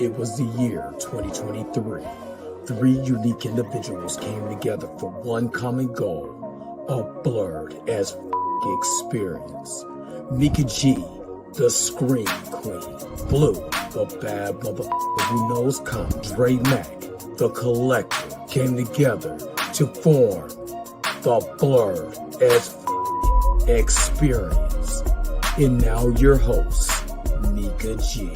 It was the year 2023. Three unique individuals came together for one common goal, a Blerd as experience. Mika G, the Scream Queen. Blue, the bad motherfucker who knows comp. Dre Mac, the Collector, came together to form the Blerd as experience. And now your host, Mika G.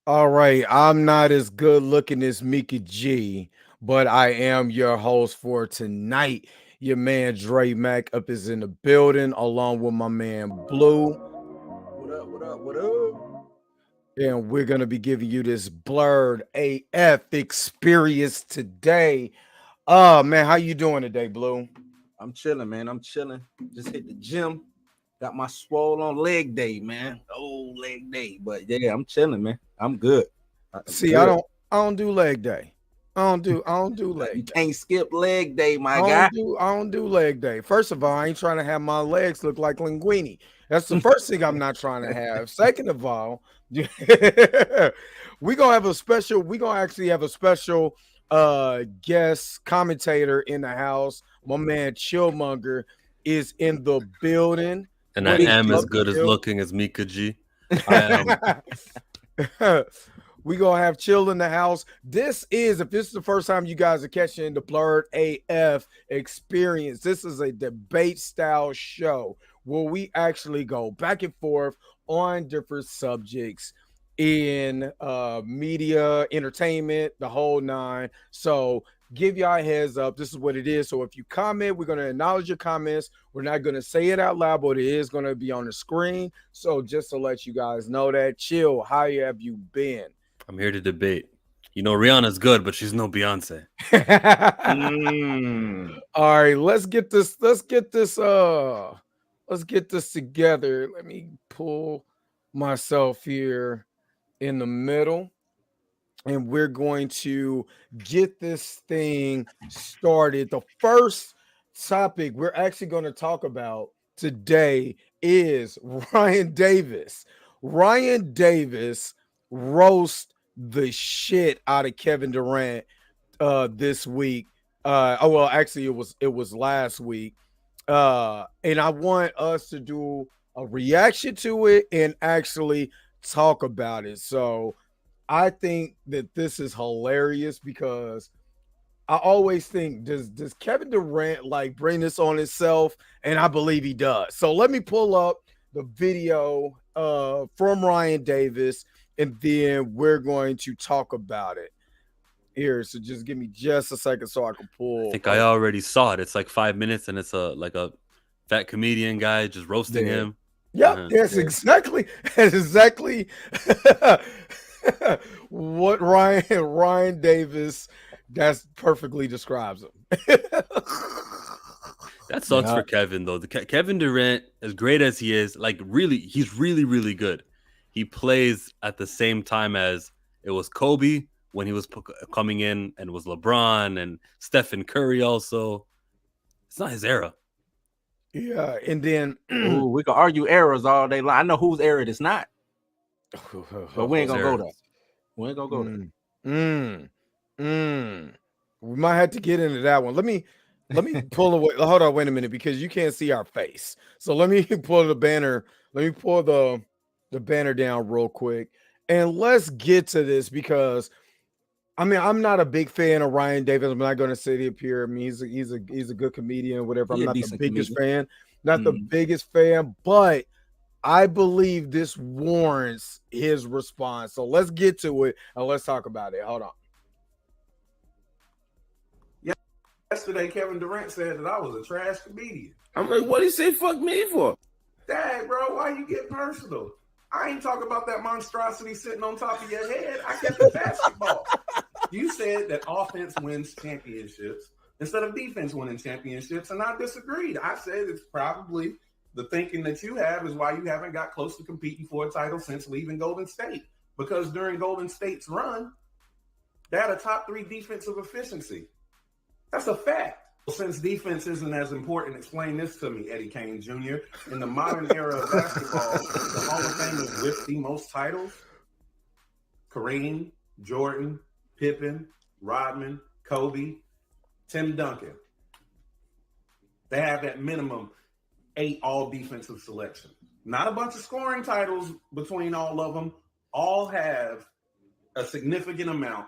All right, I'm not as good looking as Mika G, but I am your host for tonight. Your man Dre Mac up is in the building along with my man Blue. What up? And we're going to be giving you this Blerd AF experience today. Man, how you doing today, Blue? I'm chilling, man. I'm chilling. Just hit the gym. Got my swole on leg day, man. Oh, leg day. But yeah, I'm chilling, man. I'm good. See, I don't do leg day. I don't do leg You day. can't skip leg day, my guy. I don't do leg day. First of all, I ain't trying to have my legs look like linguine. That's the first thing I'm not trying to have. Second of all, we're gonna actually have a special guest commentator in the house. My man Chillmonger is in the building. And I am as good as looking as Mika G. I am. We gonna have Chill in the house. If this is the first time you guys are catching the Blerd AF experience, this is a debate style show where we actually go back and forth on different subjects in media, entertainment, the whole nine. So give y'all a heads up. This is what it is. So if you comment, we're going to acknowledge your comments. We're not going to say it out loud, but it is going to be on the screen. So just to let you guys know that. Chill, how have you been? I'm here to debate. You know, Rihanna's good, but she's no Beyonce. All right, let's get this together. Let me pull myself here in the middle. And we're going to get this thing started. The first topic we're actually going to talk about today is Ryan Davis. Ryan Davis roast the shit out of Kevin Durant this week. Actually, it was last week. And I want us to do a reaction to it and actually talk about it. So I think that this is hilarious because I always think, does Kevin Durant like bring this on himself? And I believe he does. So let me pull up the video from Ryan Davis, and then we're going to talk about it here. So just give me just a second so I can pull. I think I already saw it. It's like 5 minutes, and it's a fat comedian guy just roasting him. Yep, that's exactly what Ryan Davis, that's perfectly describes him. That sucks for Kevin, though. Kevin Durant, as great as he is, he's really, really good. He plays at the same time as it was Kobe when he was coming in, and it was LeBron and Stephen Curry also. It's not his era. Yeah, and then we can argue eras all day long. I know whose era it is not. But we ain't gonna go there. We ain't gonna go there. We might have to get into that one. Let me pull away. Hold on, wait a minute, because you can't see our face. So let me pull the banner. Let me pull the banner down real quick, and let's get to this because I mean I'm not a big fan of Ryan Davis. I'm not going to sit up here. I mean he's a good comedian or whatever. I'm not the biggest fan, the biggest fan, but I believe this warrants his response. So let's get to it and let's talk about it. Hold on. Yesterday, Kevin Durant said that I was a trash comedian. I'm like, what did he say fuck me for? Dad, bro, why you get personal? I ain't talking about that monstrosity sitting on top of your head. I kept it basketball. You said that offense wins championships instead of defense winning championships, and I disagreed. I said it's probably the thinking that you have is why you haven't got close to competing for a title since leaving Golden State. Because during Golden State's run, they had a top 3 defensive efficiency. That's a fact. Since defense isn't as important, explain this to me, Eddie Kane Jr. In the modern era of basketball, the Hall of Famers with the most titles, Kareem, Jordan, Pippen, Rodman, Kobe, Tim Duncan. They have at minimum 8 all-defensive selections. Not a bunch of scoring titles between all of them. All have a significant amount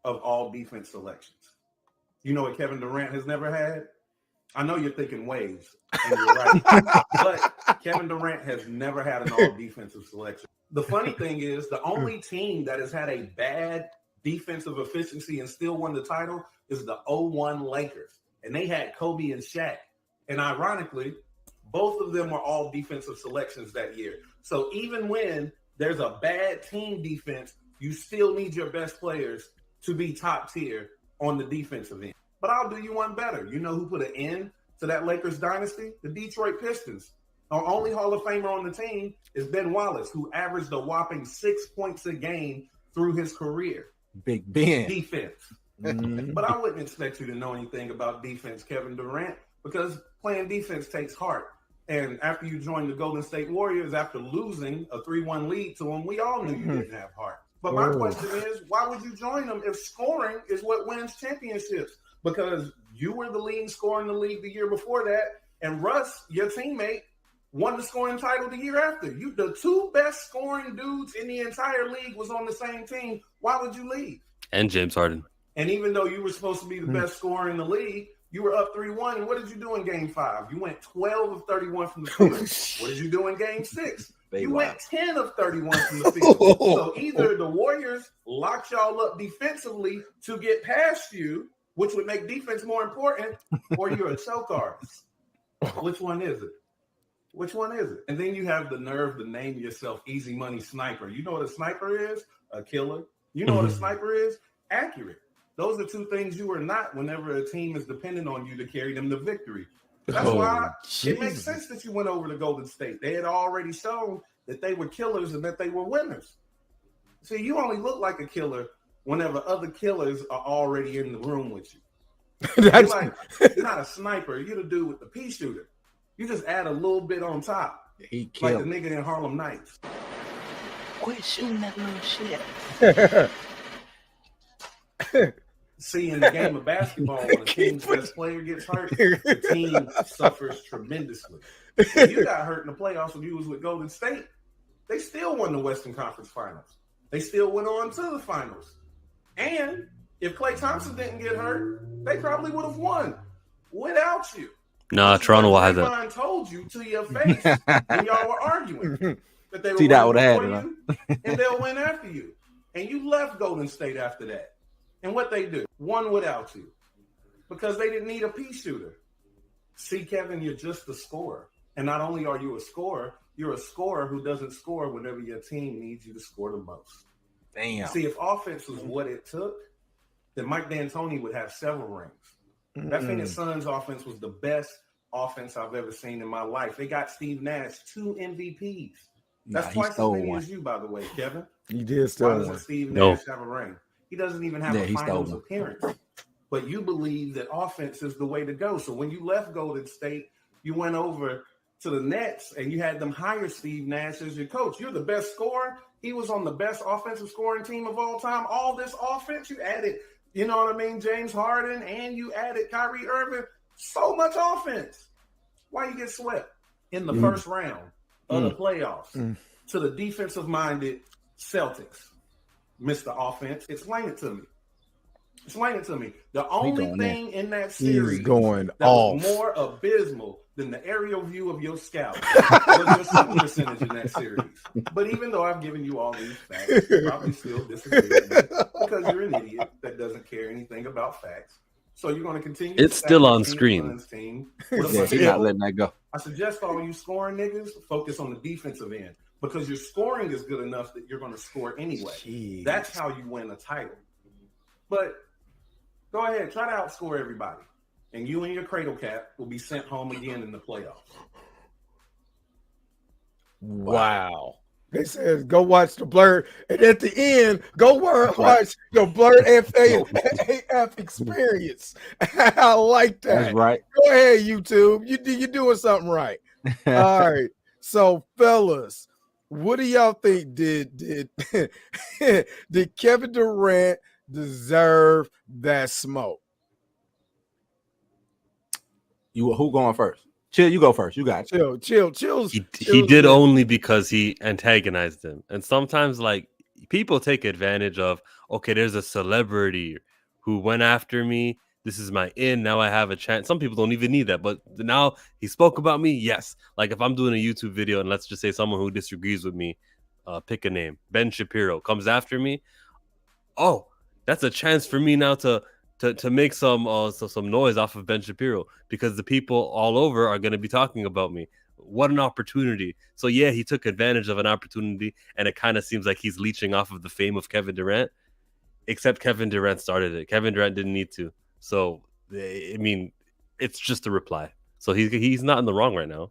of all-defense selections. You know what Kevin Durant has never had? I know you're thinking waves, and you're right. But Kevin Durant has never had an all-defensive selection. The funny thing is, the only team that has had a bad defensive efficiency and still won the title is the 01 Lakers. And they had Kobe and Shaq. And ironically, both of them were all defensive selections that year. So even when there's a bad team defense, you still need your best players to be top tier on the defensive end. But I'll do you one better. You know who put an end to that Lakers dynasty? The Detroit Pistons. Our only Hall of Famer on the team is Ben Wallace, who averaged a whopping 6 points a game through his career. Big Ben. Defense. But I wouldn't expect you to know anything about defense, Kevin Durant, because playing defense takes heart. And after you joined the Golden State Warriors, after losing a 3-1 lead to them, we all knew you didn't have heart. But my question is, why would you join them if scoring is what wins championships? Because you were the leading scorer in the league the year before that, and Russ, your teammate, won the scoring title the year after. You, the 2 best scoring dudes in the entire league was on the same team. Why would you leave? And James Harden. And even though you were supposed to be the best scorer in the league, you were up 3-1. And what did you do in Game 5? You went 12 of 31 from the field. What did you do in Game 6? You went 10 of 31 from the field. So either the Warriors locked y'all up defensively to get past you, which would make defense more important, or you're a choke artist. Which one is it? Which one is it? And then you have the nerve to name yourself Easy Money Sniper. You know what a sniper is? A killer. You know what a sniper is? Accurate. Those are 2 things you are not whenever a team is dependent on you to carry them to victory. That's why it makes sense that you went over to Golden State. They had already shown that they were killers and that they were winners. See, you only look like a killer whenever other killers are already in the room with you. You're not a sniper. You're the dude with the pea shooter. You just add a little bit on top. He killed. Like the nigga in Harlem Nights. Quit shooting that little shit. See, in the game of basketball, when a team's best player gets hurt, the team suffers tremendously. When you got hurt in the playoffs when you was with Golden State, they still won the Western Conference Finals. They still went on to the finals. And if Klay Thompson didn't get hurt, they probably would have won without you. Nah, Toronto will have that. Draymond told you to your face when y'all were arguing that they were See, that winning would have before had you, and they'll win after you. And you left Golden State after that. And what they do? Won without you. Because they didn't need a pea shooter. See, Kevin, you're just a scorer. And not only are you a scorer, you're a scorer who doesn't score whenever your team needs you to score the most. Damn. See, if offense was what it took, then Mike D'Antoni would have several rings. That Phoenix Suns offense was the best offense I've ever seen in my life. They got Steve Nash 2 MVPs. That's twice as many as you, by the way, Kevin. You did Why still doesn't one. Steve Nash have a ring? He doesn't even have a he finals stole appearance. But you believe that offense is the way to go. So when you left Golden State, you went over to the Nets and you had them hire Steve Nash as your coach. You're the best scorer. He was on the best offensive scoring team of all time. All this offense, you added, you know what I mean, James Harden, and you added Kyrie Irving. So much offense. Why you get swept in the first round of the playoffs to the defensive-minded Celtics? Mr. Offense, explain it to me. Explain it to me. The only thing in that series going that off. was more abysmal than the aerial view of your scalp was your shooting percentage in that series. But even though I've given you all these facts, you probably still disagree with me because you're an idiot that doesn't care anything about facts. So you're going to continue. It's still on screen. Team. Yeah, he's not letting that go. I suggest all you scoring niggas focus on the defensive end because your scoring is good enough that you're going to score anyway. Jeez. That's how you win a title. But go ahead, try to outscore everybody. And you and your cradle cap will be sent home again in the playoffs. Wow. They said go watch the Blerd, and at the end, go watch the Blerd AF experience. I like That's that. right. Go ahead, YouTube. You're doing something right. All right. So, fellas, what do y'all think? Did did Kevin Durant deserve that smoke? Who going first? Chill, you go first. You got it. Chill. He did only because he antagonized him. And sometimes, like, people take advantage of, okay, there's a celebrity who went after me. This is my in. Now I have a chance. Some people don't even need that. But now he spoke about me. Yes. Like if I'm doing a YouTube video and let's just say someone who disagrees with me, pick a name, Ben Shapiro comes after me. Oh, that's a chance for me now to make some noise off of Ben Shapiro because the people all over are going to be talking about me. What an opportunity. So yeah, he took advantage of an opportunity, and it kind of seems like he's leeching off of the fame of Kevin Durant, except Kevin Durant started it. Kevin Durant didn't need to. So, I mean, it's just a reply. So he's not in the wrong right now.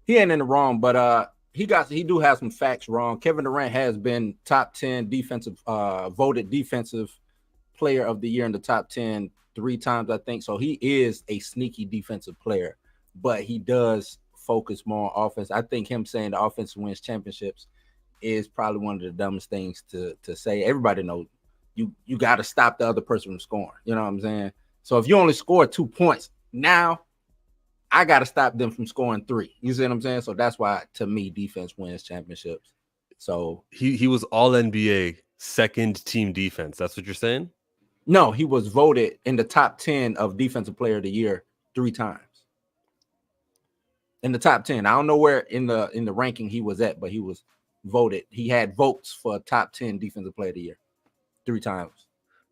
He ain't in the wrong, but he do have some facts wrong. Kevin Durant has been top 10 defensive, voted defensive player of the year in the top 10 3 times, I think. So he is a sneaky defensive player, but he does focus more on offense. I think him saying the offense wins championships is probably one of the dumbest things to say. Everybody knows you got to stop the other person from scoring. You know what I'm saying? So if you only score 2 points, now I got to stop them from scoring 3. You see what I'm saying? So that's why, to me, defense wins championships. So he was all NBA second team defense. That's what you're saying? No, he was voted in the top 10 of defensive player of the year 3 times. In the top 10. I don't know where in the ranking he was at, but he was voted. He had votes for top 10 defensive player of the year 3 times.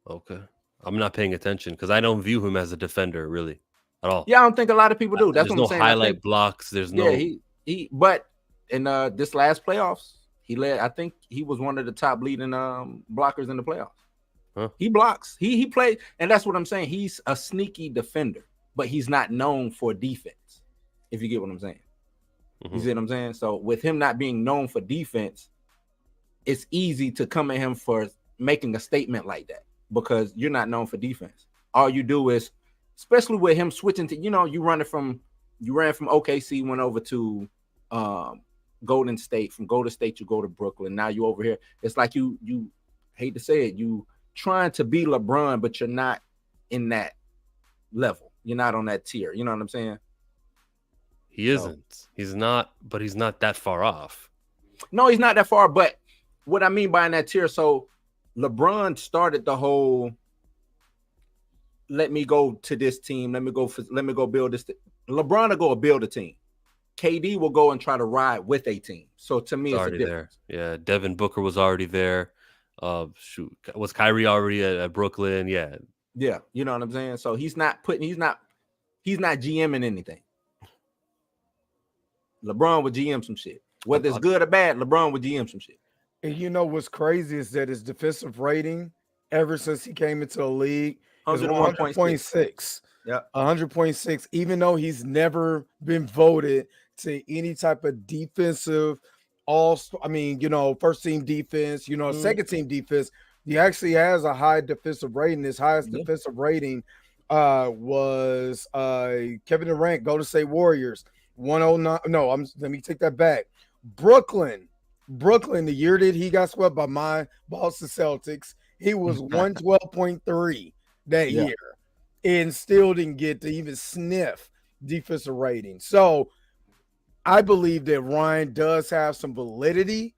Okay. I'm not paying attention because I don't view him as a defender really at all. Yeah, I don't think a lot of people do. That's There's what I'm no saying. highlight blocks. There's no. Yeah, he. But in this last playoffs, he led. I think he was one of the top leading blockers in the playoffs. Huh. He blocks. He played, and that's what I'm saying. He's a sneaky defender, but he's not known for defense. If you get what I'm saying. Mm-hmm. You see what I'm saying? So with him not being known for defense, it's easy to come at him for making a statement like that because you're not known for defense. All you do is, especially with him switching to, you ran from OKC, went over to Golden State. From Golden State, you go to Brooklyn. Now you over here. It's like you hate to say it, you trying to be LeBron, but you're not in that level. You're not on that tier. You know what I'm saying? He isn't. He's not, but he's not that far off. No, he's not that far. But what I mean by in that tier, so LeBron started the whole let me go to this team, let me go build this. LeBron will go build a team. KD will go and try to ride with a team. So to me, it's already a difference. there. Yeah, Devin Booker was already there. Was Kyrie already at Brooklyn? Yeah. Yeah, you know what I'm saying? So he's not GMing anything. LeBron would GM some shit. Whether it's good or bad, LeBron would GM some shit. And you know what's crazy is that his defensive rating, ever since he came into the league, is 100.6. Yeah, 100.6. Even though he's never been voted to any type of defensive first team defense, second team defense, he actually has a high defensive rating. His highest defensive rating was Kevin Durant, Golden State Warriors, 109. No, let me take that back. Brooklyn, the year that he got swept by my Boston Celtics, he was 112.3 that year and still didn't get to even sniff defensive rating. So I believe that Ryan does have some validity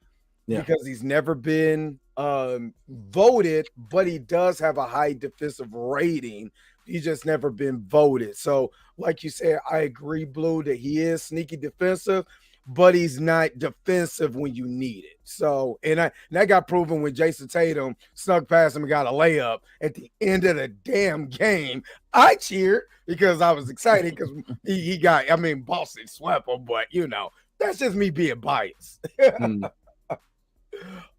because he's never been voted, but he does have a high defensive rating. He's just never been voted. So like you said, I agree, Blue, that he is sneaky defensive, but he's not defensive when you need it. So, and that got proven when Jason Tatum snuck past him and got a layup at the end of the damn game. I cheered because I was excited because he got, Boston swept him, but that's just me being biased.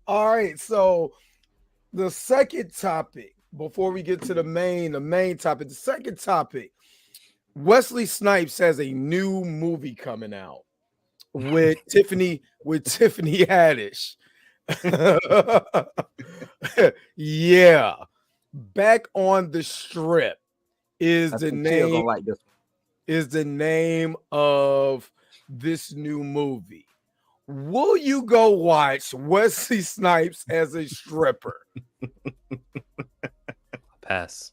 All right, so the second topic, before we get to the main topic, the second topic, Wesley Snipes has a new movie coming out. with Tiffany Haddish. Yeah, Back on the Strip is I the think Chill name gonna like this one. is the name of this new movie. Will you go watch Wesley Snipes as a stripper? Pass.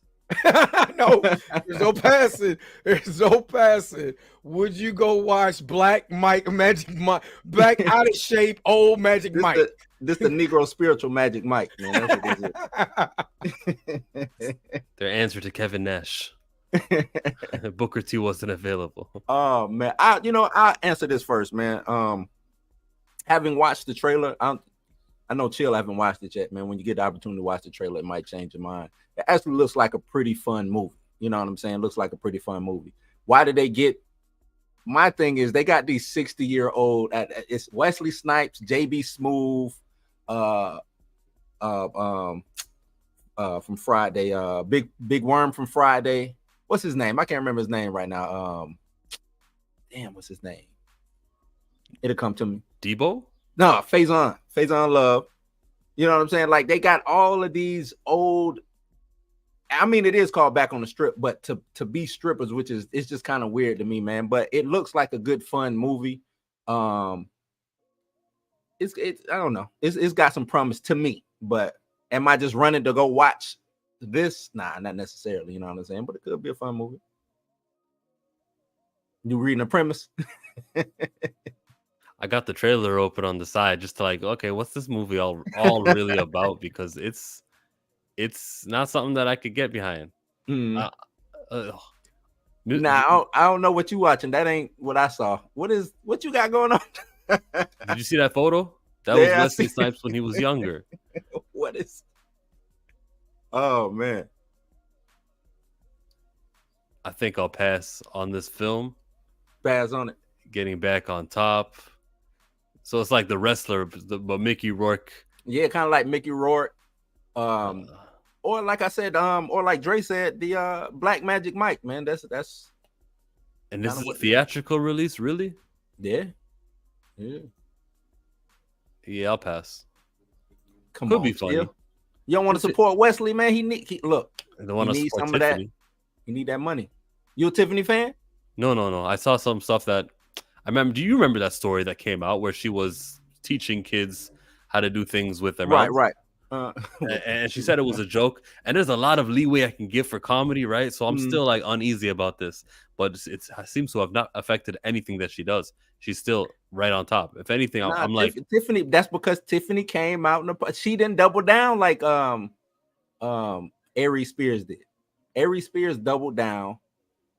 No, there's no passing. There's no passing. Would you go watch Black Magic Mike, Black out of shape old Magic This Mike? the Negro spiritual Magic Mike, man. That's what this is. Their answer to Kevin Nash. Booker T wasn't available. Oh man, I'll answer this first, man. Having watched the trailer, I know Chill haven't watched it yet, man. When you get the opportunity to watch the trailer, it might change your mind. It actually looks like a pretty fun movie. You know what I'm saying? It looks like a pretty fun movie. Why did they get? My thing is they got these 60-year-old. It's Wesley Snipes, JB Smoove, from Friday, Big Worm from Friday. What's his name? I can't remember his name right now. Damn, what's his name? It'll come to me. Debo? No, Faison Love. You know what I'm saying? Like they got all of these old. I mean, it is called Back on the Strip, but to be strippers, which is it's just kind of weird to me, man. But it looks like a good fun movie. It's I don't know. It's got some promise to me, but am I just running to go watch this? Nah, not necessarily. You know what I'm saying? But it could be a fun movie. You reading the premise? I got the trailer open on the side just to like, okay, what's this movie all really about? Because it's not something that I could get behind. Nah, I don't know what you watching. That ain't what I saw. What you got going on? Did you see that photo? That was Wesley Snipes when he was younger. What is? Oh man, I think I'll pass on this film. Pass on it. Getting back on top. So it's like the wrestler, but Mickey Rourke. Yeah, kind of like Mickey Rourke. Or like I said, or like Dre said, the Black Magic Mike, man. That's and this is a theatrical release, really? Yeah. Yeah, I'll pass. Could Could be funny. You don't want to support Wesley, man. He need Support some of that. He need that money. You a Tiffany fan? No. I saw some stuff that I remember. Do you remember that story that came out where she was teaching kids how to do things with their mouths? Right. And she said it was a joke. And there's a lot of leeway I can give for comedy, right? So I'm still like uneasy about this, but it seems to have not affected anything that she does. She's still right on top. If anything, I'm like Tiffany. That's because Tiffany came out she didn't double down like Ari Spears did. Ari Spears doubled down.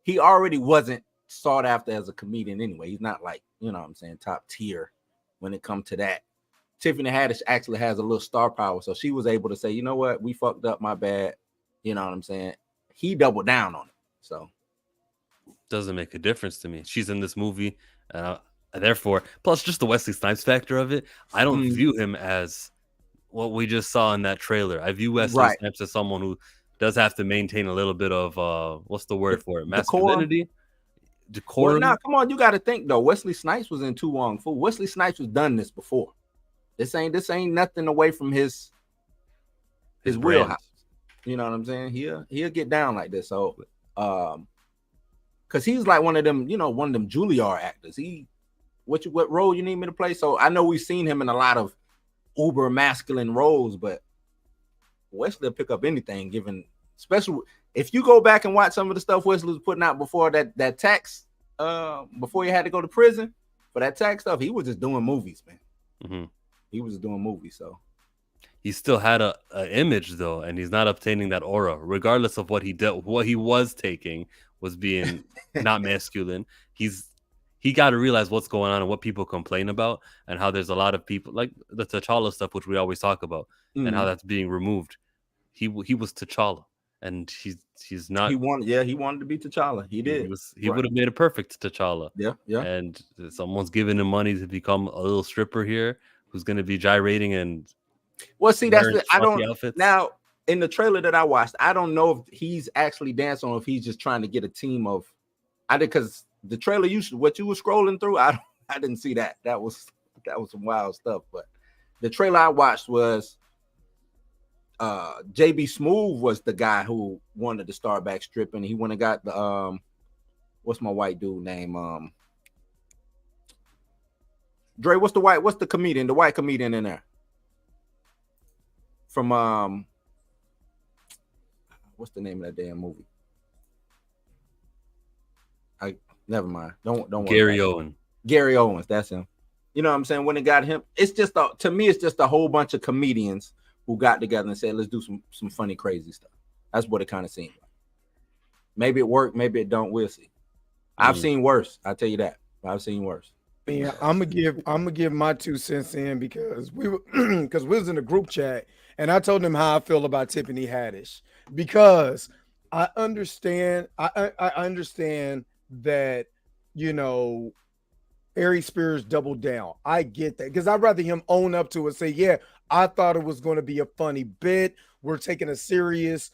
He already wasn't sought after as a comedian anyway. He's not like, you know what I'm saying, top tier when it comes to that. Tiffany Haddish actually has a little star power. So she was able to say, you know what, we fucked up, my bad. You know what I'm saying? He doubled down on it. So doesn't make a difference to me. She's in this movie, therefore, plus just the Wesley Snipes factor of it. I don't view him as what we just saw in that trailer. I view Wesley Snipes as someone who does have to maintain a little bit of what's the word for it? Masculinity. Decorum. Well, now, come on, you got to think though. Wesley Snipes was in Too Wong Fu. Wesley Snipes has done this before. This ain't nothing away from his wheelhouse. You know what I'm saying? He'll get down like this. So, because he's like one of them Juilliard actors. What role you need me to play? So I know we've seen him in a lot of uber masculine roles, but Wesley will pick up anything given, especially if you go back and watch some of the stuff Wesley was putting out before that tax, before he had to go to prison for that tax stuff. He was just doing movies, man. Mm-hmm. He was doing movies, so he still had a image though, and he's not obtaining that aura, regardless of what he did. What he was taking was being not masculine. He got to realize what's going on and what people complain about, and how there's a lot of people like the T'Challa stuff, which we always talk about, and how that's being removed. He was T'Challa, and he's not. He wanted to be T'Challa. He did. He would have made a perfect T'Challa. Yeah. And someone's giving him money to become a little stripper here, who's going to be gyrating and. Well, see, I don't outfits. Now in the trailer that I watched, I don't know if he's actually dancing or if he's just trying to get a team of. Because the trailer what you were scrolling through, I I didn't see that. That was some wild stuff. But the trailer I watched was JB Smooth was the guy who wanted to start back stripping. He went and got the what's my white dude name? Dre, what's the white comedian in there? From what's the name of that damn movie? Never mind. Don't worry. Gary Owens, that's him. You know what I'm saying? When it got him, it's just to me, it's just a whole bunch of comedians who got together and said, let's do some funny, crazy stuff. That's what it kind of seemed like. Maybe it worked, maybe it don't. We'll see. I've seen worse. I'll tell you that. I've seen worse. Yeah, I'm gonna give my 2 cents in because we was in a group chat and I told them how I feel about Tiffany Haddish because I understand I understand that, you know, Ari Spears doubled down. I get that because I'd rather him own up to it, say, yeah, I thought it was going to be a funny bit. We're taking a serious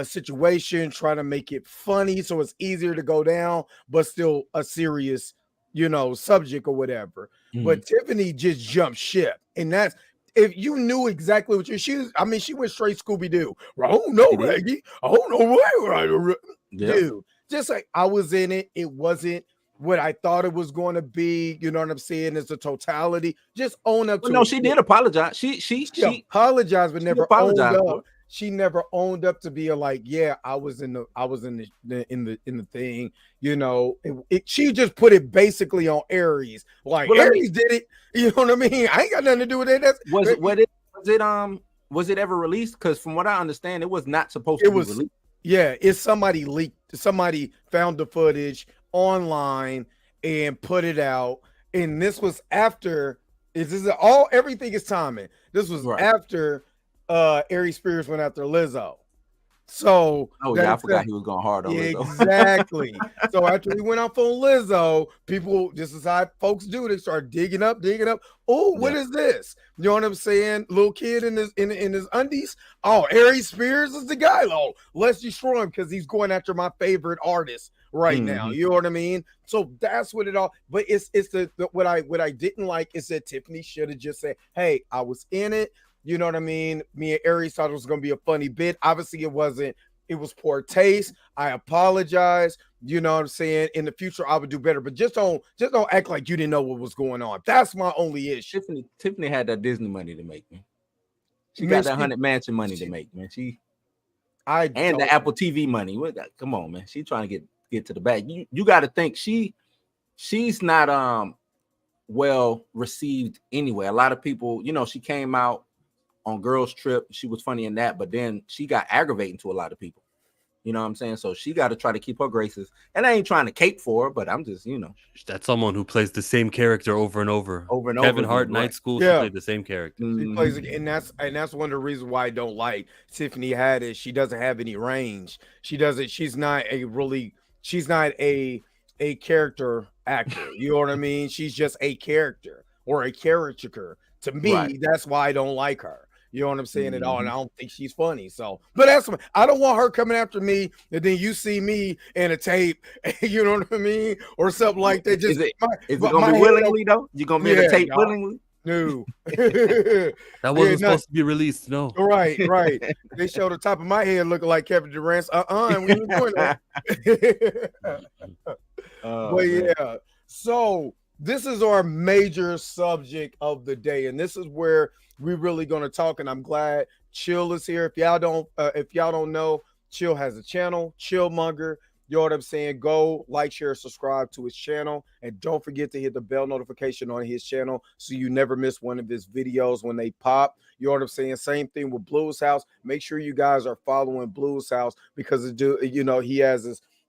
situation, trying to make it funny so it's easier to go down, but still a serious, you know, subject or whatever. But Tiffany just jumped ship, and that's if you knew exactly what she went straight Scooby-Doo. Oh no, Reggie. Oh no, dude. Just like I was in it, it wasn't what I thought it was going to be. You know what I'm saying? It's a totality. Just own up to it. No, she did apologize. She apologized, but never owned up. it. She never owned up to be like, yeah, I was in the thing. You know, she just put it basically on Aries. Like Aries did it. You know what I mean? I ain't got nothing to do with it. Was it ever released? Because from what I understand, it was not supposed to be released. Yeah, it's somebody leaked. Somebody found the footage online and put it out. And this was after. Everything is timing. This was after Ari Spears went after Lizzo. So I forgot he was going hard on Lizzo. Exactly. So after he went off on Lizzo, people, just as how folks do, they start digging up. Oh, what is this? You know what I'm saying? Little kid in his undies. Oh, Ari Spears is the guy. Oh, let's destroy him because he's going after my favorite artist right now. You know what I mean? So that's what it all. But it's what I didn't like is that Tiffany should have just said, "Hey, I was in it." You know what I mean? Me and Aries thought it was going to be a funny bit. Obviously, it wasn't. It was poor taste. I apologize. You know what I'm saying? In the future, I would do better. But just don't act like you didn't know what was going on. That's my only issue. Tiffany had that Disney money to make, man. She got that 100 Mansion money to make, man. The Apple TV money. Come on, man. She trying to get to the back. You got to think she's not well received anyway. A lot of people, you know, she came out on Girls Trip, she was funny in that, but then she got aggravating to a lot of people. You know what I'm saying? So she got to try to keep her graces. And I ain't trying to cape for her, but I'm just, you know. That's someone who plays the same character over and over. Kevin Hart, Night School, she played the same character. She plays, and that's one of the reasons why I don't like Tiffany Haddish. She doesn't have any range. She's not a character actor. You know what I mean? She's just a character or a caricature. To me, that's why I don't like her. You know what I'm saying at all, and I don't think she's funny. So, but I don't want her coming after me, and then you see me in a tape. You know what I mean, or something like that. Just is it gonna be willingly though? You gonna be in a tape willingly? No, that wasn't supposed to be released. No, right. They show the top of my head looking like Kevin Durant's. We ain't doing that. But yeah, so this is our major subject of the day, and this is where we're really going to talk. And I'm glad Chill is here. If y'all don't know, Chill has a channel, Chillmonger. You know what I'm saying? Go like, share, subscribe to his channel, and don't forget to hit the bell notification on his channel so you never miss one of his videos when they pop. You know what I'm saying? Same thing with Blues House. Make sure you guys are following Blues House because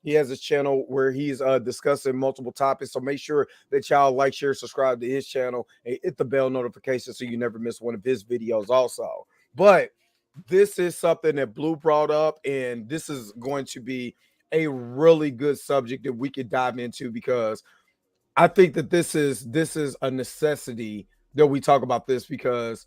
he has his channel where he's discussing multiple topics. So make sure that y'all like, share, subscribe to his channel, and hit the bell notification so you never miss one of his videos also. But this is something that Blue brought up, and this is going to be a really good subject that we could dive into because I think that this is a necessity that we talk about this because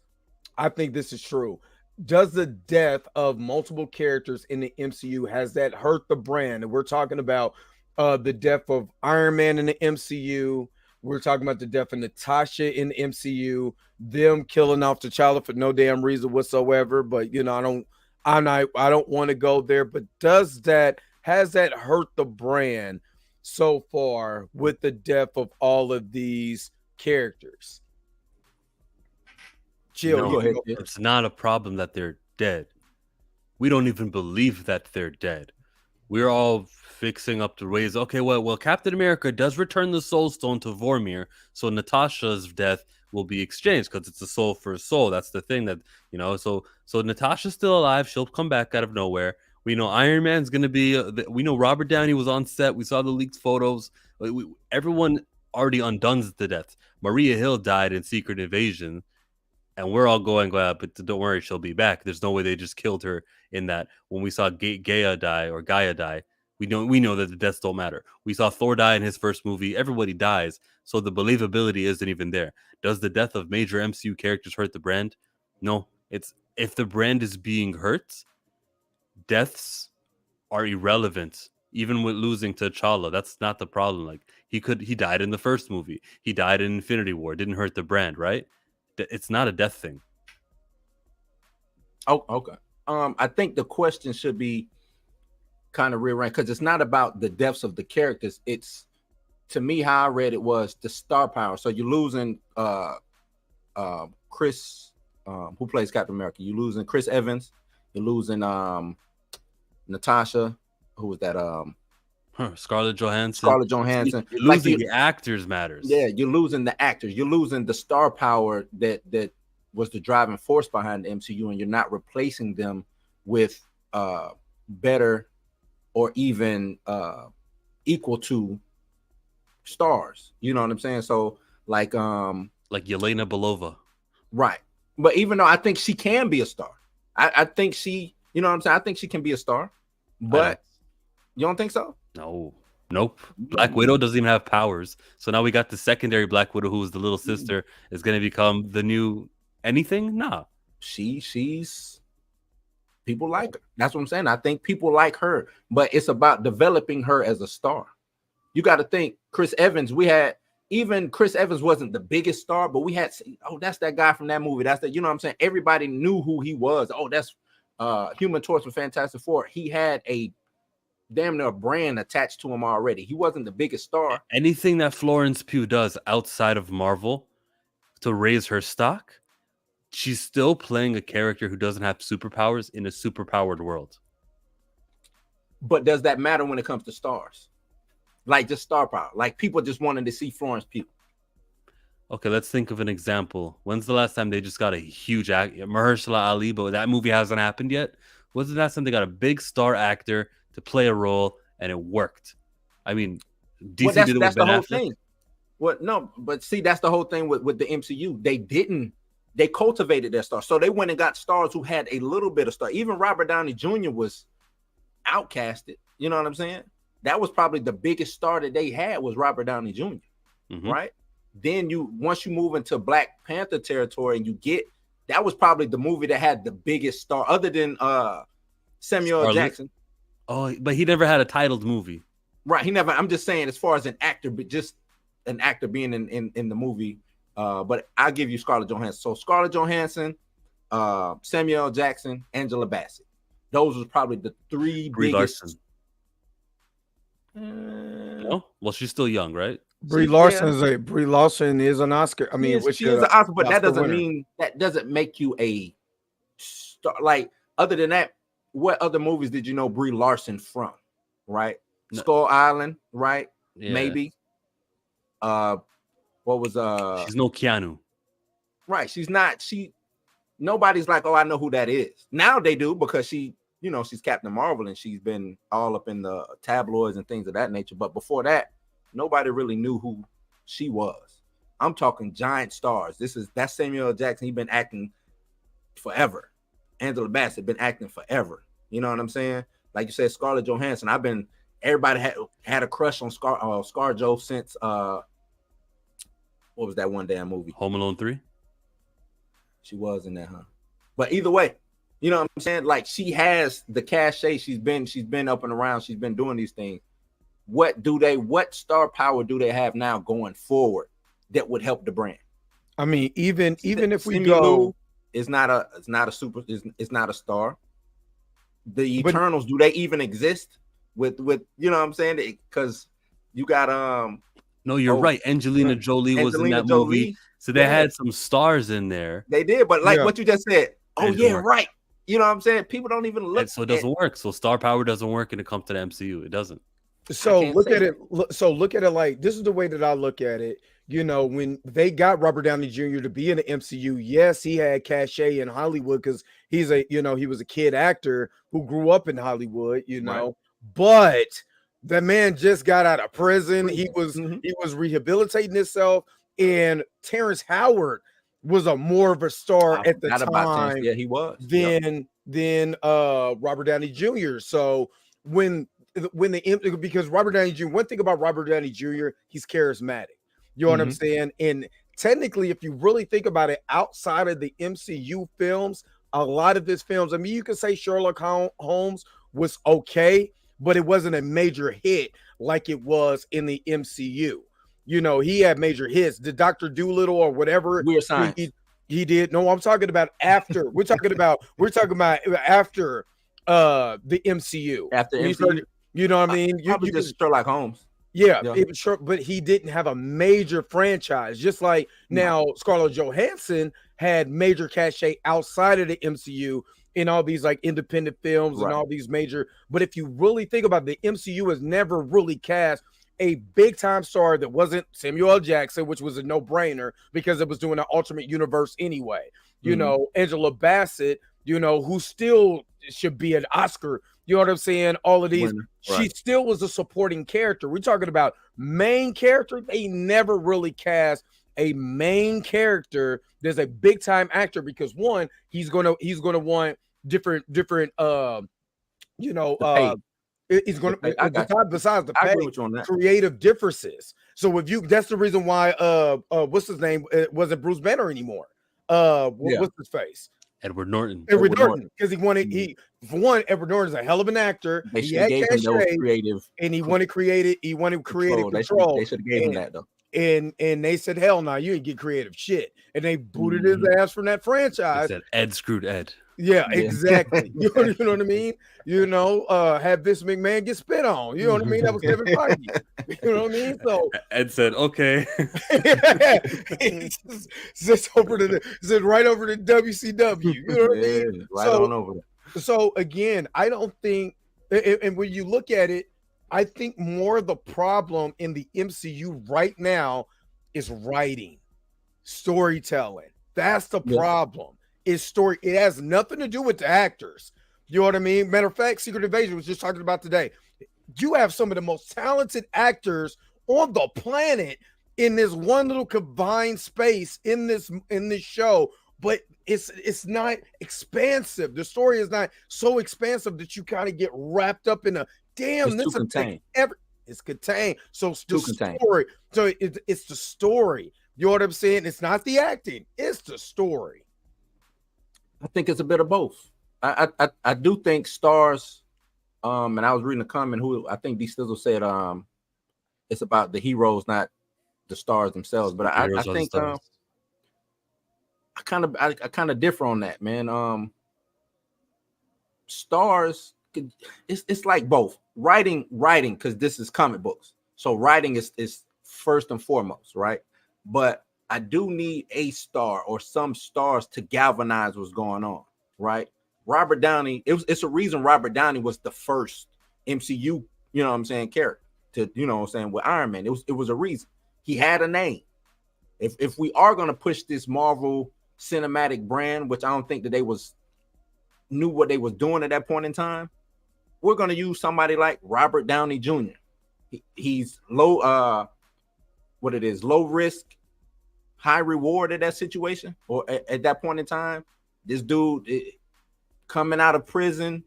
I think this is true. Does the death of multiple characters in the MCU, has that hurt the brand? And we're talking about the death of Iron Man in the MCU. We're talking about the death of Natasha in the MCU, them killing off T'Challa for no damn reason whatsoever. But you know, I don't want to go there. But has that hurt the brand so far with the death of all of these characters? Chill. No, Go ahead. it's not a problem that they're dead. We don't even believe that they're dead. We're all fixing up the ways. Okay, well, Captain America does return the Soul Stone to Vormir, so Natasha's death will be exchanged because it's a soul for a soul. That's the thing that, you know. So Natasha's still alive. She'll come back out of nowhere. We know Iron Man's gonna be. We know Robert Downey was on set. We saw the leaked photos. Everyone already undones the death. Maria Hill died in Secret Invasion. And we're all going, but don't worry, she'll be back. There's no way they just killed her in that. When we saw Gaia die, we know that the deaths don't matter. We saw Thor die in his first movie. Everybody dies, so the believability isn't even there. Does the death of major MCU characters hurt the brand? No. It's if the brand is being hurt, deaths are irrelevant. Even with losing T'Challa, that's not the problem. Like he died in the first movie. He died in Infinity War. Didn't hurt the brand, right? It's not a death thing. Oh, okay. I think the question should be kind of rearranged because it's not about the deaths of the characters. It's, to me, how I read it was the star power. So you're losing Chris, who plays Captain America. You're losing Chris Evans. You're losing Natasha. Who was that? Scarlett Johansson. You're losing the actors matters. Yeah, you're losing the actors. You're losing the star power that was the driving force behind the MCU, and you're not replacing them with better or even equal to stars. You know what I'm saying? So like Yelena Belova. Right. But even though I think she can be a star, I think she, you know what I'm saying? I think she can be a star, but you don't think so? No. Nope. Black Widow doesn't even have powers. So now we got the secondary Black Widow, who's the little sister, is going to become the new anything? Nah. She's people like her. That's what I'm saying. I think people like her, but it's about developing her as a star. You got to think Chris Evans, even Chris Evans wasn't the biggest star, but we had, that's that guy from that movie. That's that, you know what I'm saying? Everybody knew who he was. Oh, that's Human Torch from Fantastic Four. He had a damn near brand attached to him already. He wasn't the biggest star. Anything that Florence Pugh does outside of Marvel to raise her stock, she's still playing a character who doesn't have superpowers in a superpowered world. But does that matter when it comes to stars? Like just star power. Like people just wanted to see Florence Pugh. Okay, let's think of an example. When's the last time they just got a huge Mahershala Ali, but that movie hasn't happened yet? When's the last time they got a big star actor to play a role and it worked? I mean, DC did it with Ben Affleck. Thing. What? No, but see, that's the whole thing with the MCU. They cultivated their stars. So they went and got stars who had a little bit of star. Even Robert Downey Jr. was outcasted. You know what I'm saying? That was probably the biggest star that they had was Robert Downey Jr. Mm-hmm. Right? Then once you move into Black Panther territory and that was probably the movie that had the biggest star other than Samuel L. Jackson. Oh, but he never had a titled movie. Right. He never. I'm just saying as far as an actor, but just an actor being in the movie. But I'll give you Scarlett Johansson. So Scarlett Johansson, Samuel L. Jackson, Angela Bassett. Those was probably the three Brie biggest. Larson. No? Well, she's still young, right? Brie Larson is an Oscar. I mean, she is an Oscar, but that doesn't mean that doesn't make you a star. Like other than that, what other movies did you know Brie Larson from? Right, no. Skull Island, right? Yeah. Maybe. What was She's no Keanu. Right, she's not. Nobody's like, oh, I know who that is. Now they do because she's Captain Marvel and she's been all up in the tabloids and things of that nature. But before that, nobody really knew who she was. I'm talking giant stars. That's Samuel L. Jackson. He's been acting forever. Angela Bassett been acting forever. You know what I'm saying? Like you said, Scarlett Johansson. Everybody had a crush on ScarJo since what was that one damn movie? Home Alone 3. She was in that, huh? But either way, you know what I'm saying? Like she has the cachet. She's been up and around. She's been doing these things. What star power do they have now going forward that would help the brand. I mean, even if we Simu go, it's not a it's not a star. The Eternals, do they even exist with you know what I'm saying? Because you got No, you're right. Angelina Jolie was in that movie, so they had some stars in there. They did, but like what you just said, right. You know what I'm saying? People don't even look. And so it doesn't work. So star power doesn't work when it comes to the MCU. It doesn't. So look at it. So look at it like this is the way that I look at it. You know, when they got Robert Downey Jr. to be in the MCU, yes, he had cachet in Hollywood because he was a kid actor who grew up in Hollywood, you know, but the man just got out of prison. He was rehabilitating himself, and Terrence Howard was more of a star at the time. Yeah, he was. Than Robert Downey Jr. So because Robert Downey Jr. One thing about Robert Downey Jr. he's charismatic. You know what I'm saying? And technically, if you really think about it, outside of the MCU films, a lot of his films, I mean, you could say Sherlock Holmes was okay, but it wasn't a major hit like it was in the MCU. You know, he had major hits. The Dr. Dolittle or whatever Weird Science. He did. No, I'm talking about after. We're talking about after the MCU. After MCU. You know what I mean? You just Sherlock Holmes. Yeah, it was short, but he didn't have a major franchise. Just like now, Scarlett Johansson had major cachet outside of the MCU in all these like independent films and all these major. But if you really think about it, the MCU has never really cast a big time star that wasn't Samuel L. Jackson, which was a no brainer because it was doing an alternate universe anyway. You know, Angela Bassett, you know, who still should be an Oscar. You know what I'm saying? All of these, she still was a supporting character. We're talking about main character. They never really cast a main character. There's a big time actor because one, he's gonna want different he's gonna besides the pay, creative differences. So if you, that's the reason why what's his name? It wasn't Bruce Banner anymore. What's his face? Edward Norton, because he wanted Edward Norton's a hell of an actor. He had cachet, creative, and he wanted creative control. They should have gave him that though. And they said, hell no, you ain't get creative shit. And they booted his ass from that franchise. They said Ed screwed Ed. Yeah, exactly. You know what I mean? You know, have Vince McMahon get spit on. You know what I mean? That was Kevin Feige. You know what I mean? So Ed said, okay. Just right over to WCW. You know what I mean? Right on over there. So again, I don't think, and when you look at it, I think more of the problem in the MCU right now is writing, storytelling. That's the problem. Is story. It has nothing to do with the actors. You know what I mean? Matter of fact, Secret Invasion was just talking about today. You have some of the most talented actors on the planet in this one little confined space in this show, but it's not expansive. The story is not so expansive that you kind of get wrapped up in a damn. This is contained. It's contained. So it's the story. So it's the story. You know what I'm saying? It's not the acting. It's the story. I think it's a bit of both. I do think stars, and I was reading a comment who I think D Stizzle said it's about the heroes, not the stars themselves. But I think I kind of differ on that, man. Stars, it's like both writing because this is comic books, so writing is first and foremost, right? But I do need a star or some stars to galvanize what's going on, right? Robert Downey, it's a reason Robert Downey was the first MCU, you know what I'm saying, character to, you know what I'm saying, with Iron Man. It was a reason. He had a name. If we are going to push this Marvel cinematic brand, which I don't think that they knew what they was doing at that point in time, we're going to use somebody like Robert Downey Jr. He's low risk, high reward at that situation, or at that point in time. This dude coming out of prison,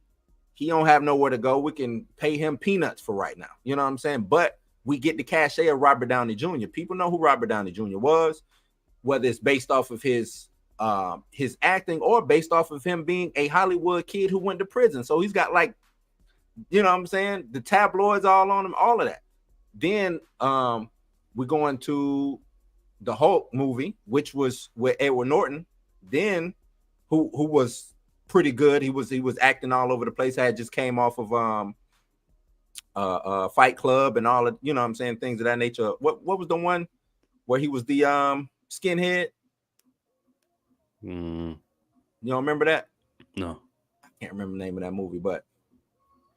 he don't have nowhere to go. We can pay him peanuts for right now. You know what I'm saying? But we get the cachet of Robert Downey Jr. People know who Robert Downey Jr. was, whether it's based off of his acting or based off of him being a Hollywood kid who went to prison. So he's got, like, you know what I'm saying, the tabloids all on him, all of that. Then we're going to the Hulk movie, which was with Edward Norton, then who was pretty good. He was acting all over the place. I had just came off of Fight Club and all of, you know what I'm saying, things of that nature. What was the one where he was the skinhead? You don't remember that? No. I can't remember the name of that movie, but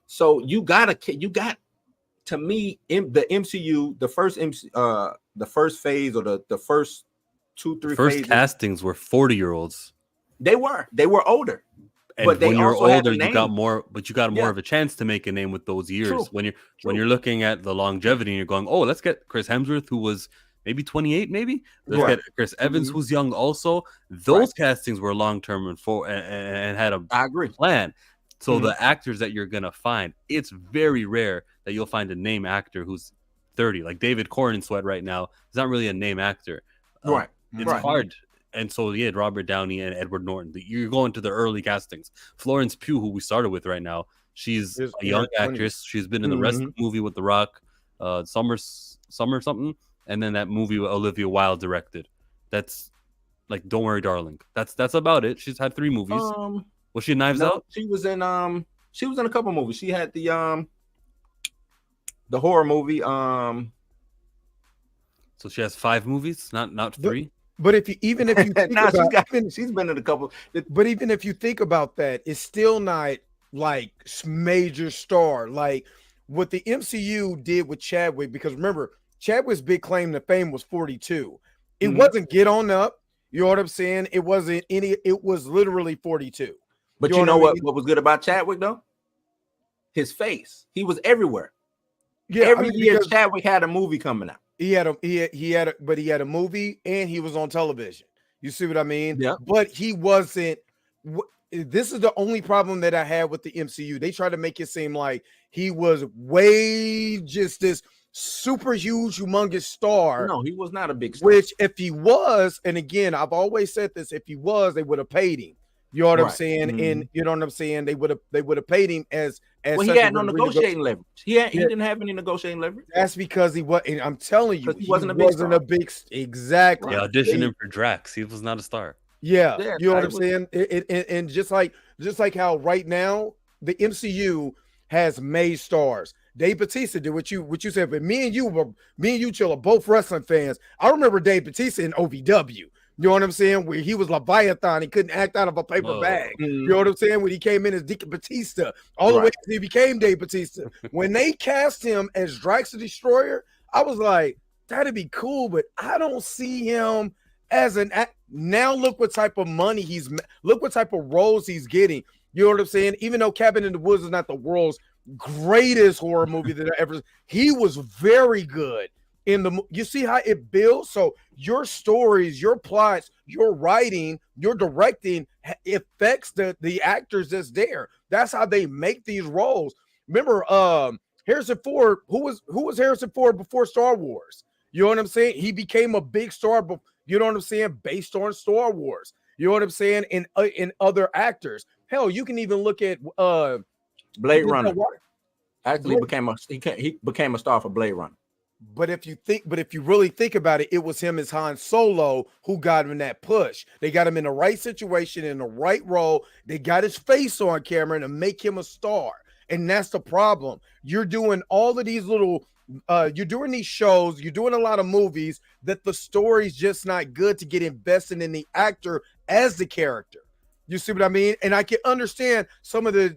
so you got to me in the MCU, the first phase or the first 2-3 First phases, castings were 40-year-olds. They were older. And but when you're older, you got name. more, but you got more of a chance to make a name with those years. True. When you're looking at the longevity and you're going, oh, let's get Chris Hemsworth, who was maybe 28, maybe. Let's get Chris Evans, who's young also. Those castings were long term and had a plan. So the actors that you're gonna find, it's very rare that you'll find a name actor who's 30. Like David Corn Sweat right now is not really a name actor. It's hard. And so, yeah, Robert Downey and Edward Norton. You're going to the early castings. Florence Pugh, who we started with right now, she's a young actress. She's been in the wrestling movie with The Rock, Summer something, and then that movie Olivia Wilde directed. That's like Don't Worry, Darling. That's about it. She's had 3 movies. Was she in Knives Out? She was in a couple movies. She had the horror movie. So she has 5 movies, not 3. But if you think about, she's been in a couple. But even if you think about that, it's still not like major star like what the MCU did with Chadwick. Because remember, Chadwick's big claim to fame was 42. It wasn't Get On Up. You know what I'm saying? It wasn't any. It was literally 42. But you know what was good about Chadwick though? His face. He was everywhere. Yeah, every year Chadwick had a movie coming out. He had a movie and he was on television. You see what I mean? Yeah. But he wasn't. This is the only problem that I had with the MCU. They try to make it seem like he was way just this super huge, humongous star. No, he was not a big star. Which, if he was, and again, I've always said this: if he was, they would have paid him. You know what I'm saying? And you know what I'm saying? They would have paid him as well, he had no negotiating leverage. He didn't have any negotiating leverage. That's because he was. And I'm telling you, he wasn't a big star. Exactly. Yeah, auditioning for Drax. He was not a star. Yeah, you know what I'm saying? And just like how right now the MCU has made stars. Dave Bautista did what you said, but me and you, Chill, are both wrestling fans. I remember Dave Bautista in OVW. You know what I'm saying? Where he was Leviathan, he couldn't act out of a paper bag. You know what I'm saying? When he came in as Deacon Batista, all the way until he became Dave Bautista. When they cast him as Drax the Destroyer, I was like, that'd be cool, but I don't see him as an act. Now look what type of money look what type of roles he's getting. You know what I'm saying? Even though Cabin in the Woods is not the world's greatest horror movie that I ever, he was very good in the. You see how it builds. So your stories, your plots, your writing, your directing affects the actors that's there. That's how they make these roles. Remember, Harrison Ford. Who was Harrison Ford before Star Wars? You know what I'm saying? He became a big star. You know what I'm saying? Based on Star Wars. You know what I'm saying? In other actors. Hell, you can even look at Blade Runner. Actually, he became a star for Blade Runner. But if you really think about it, it was him as Han Solo who got him that push. They got him in the right situation, in the right role. They got his face on camera to make him a star. And that's the problem. You're doing all of these little you're doing these shows, you're doing a lot of movies that the story's just not good to get invested in the actor as the character. You see what I mean? And I can understand some of the,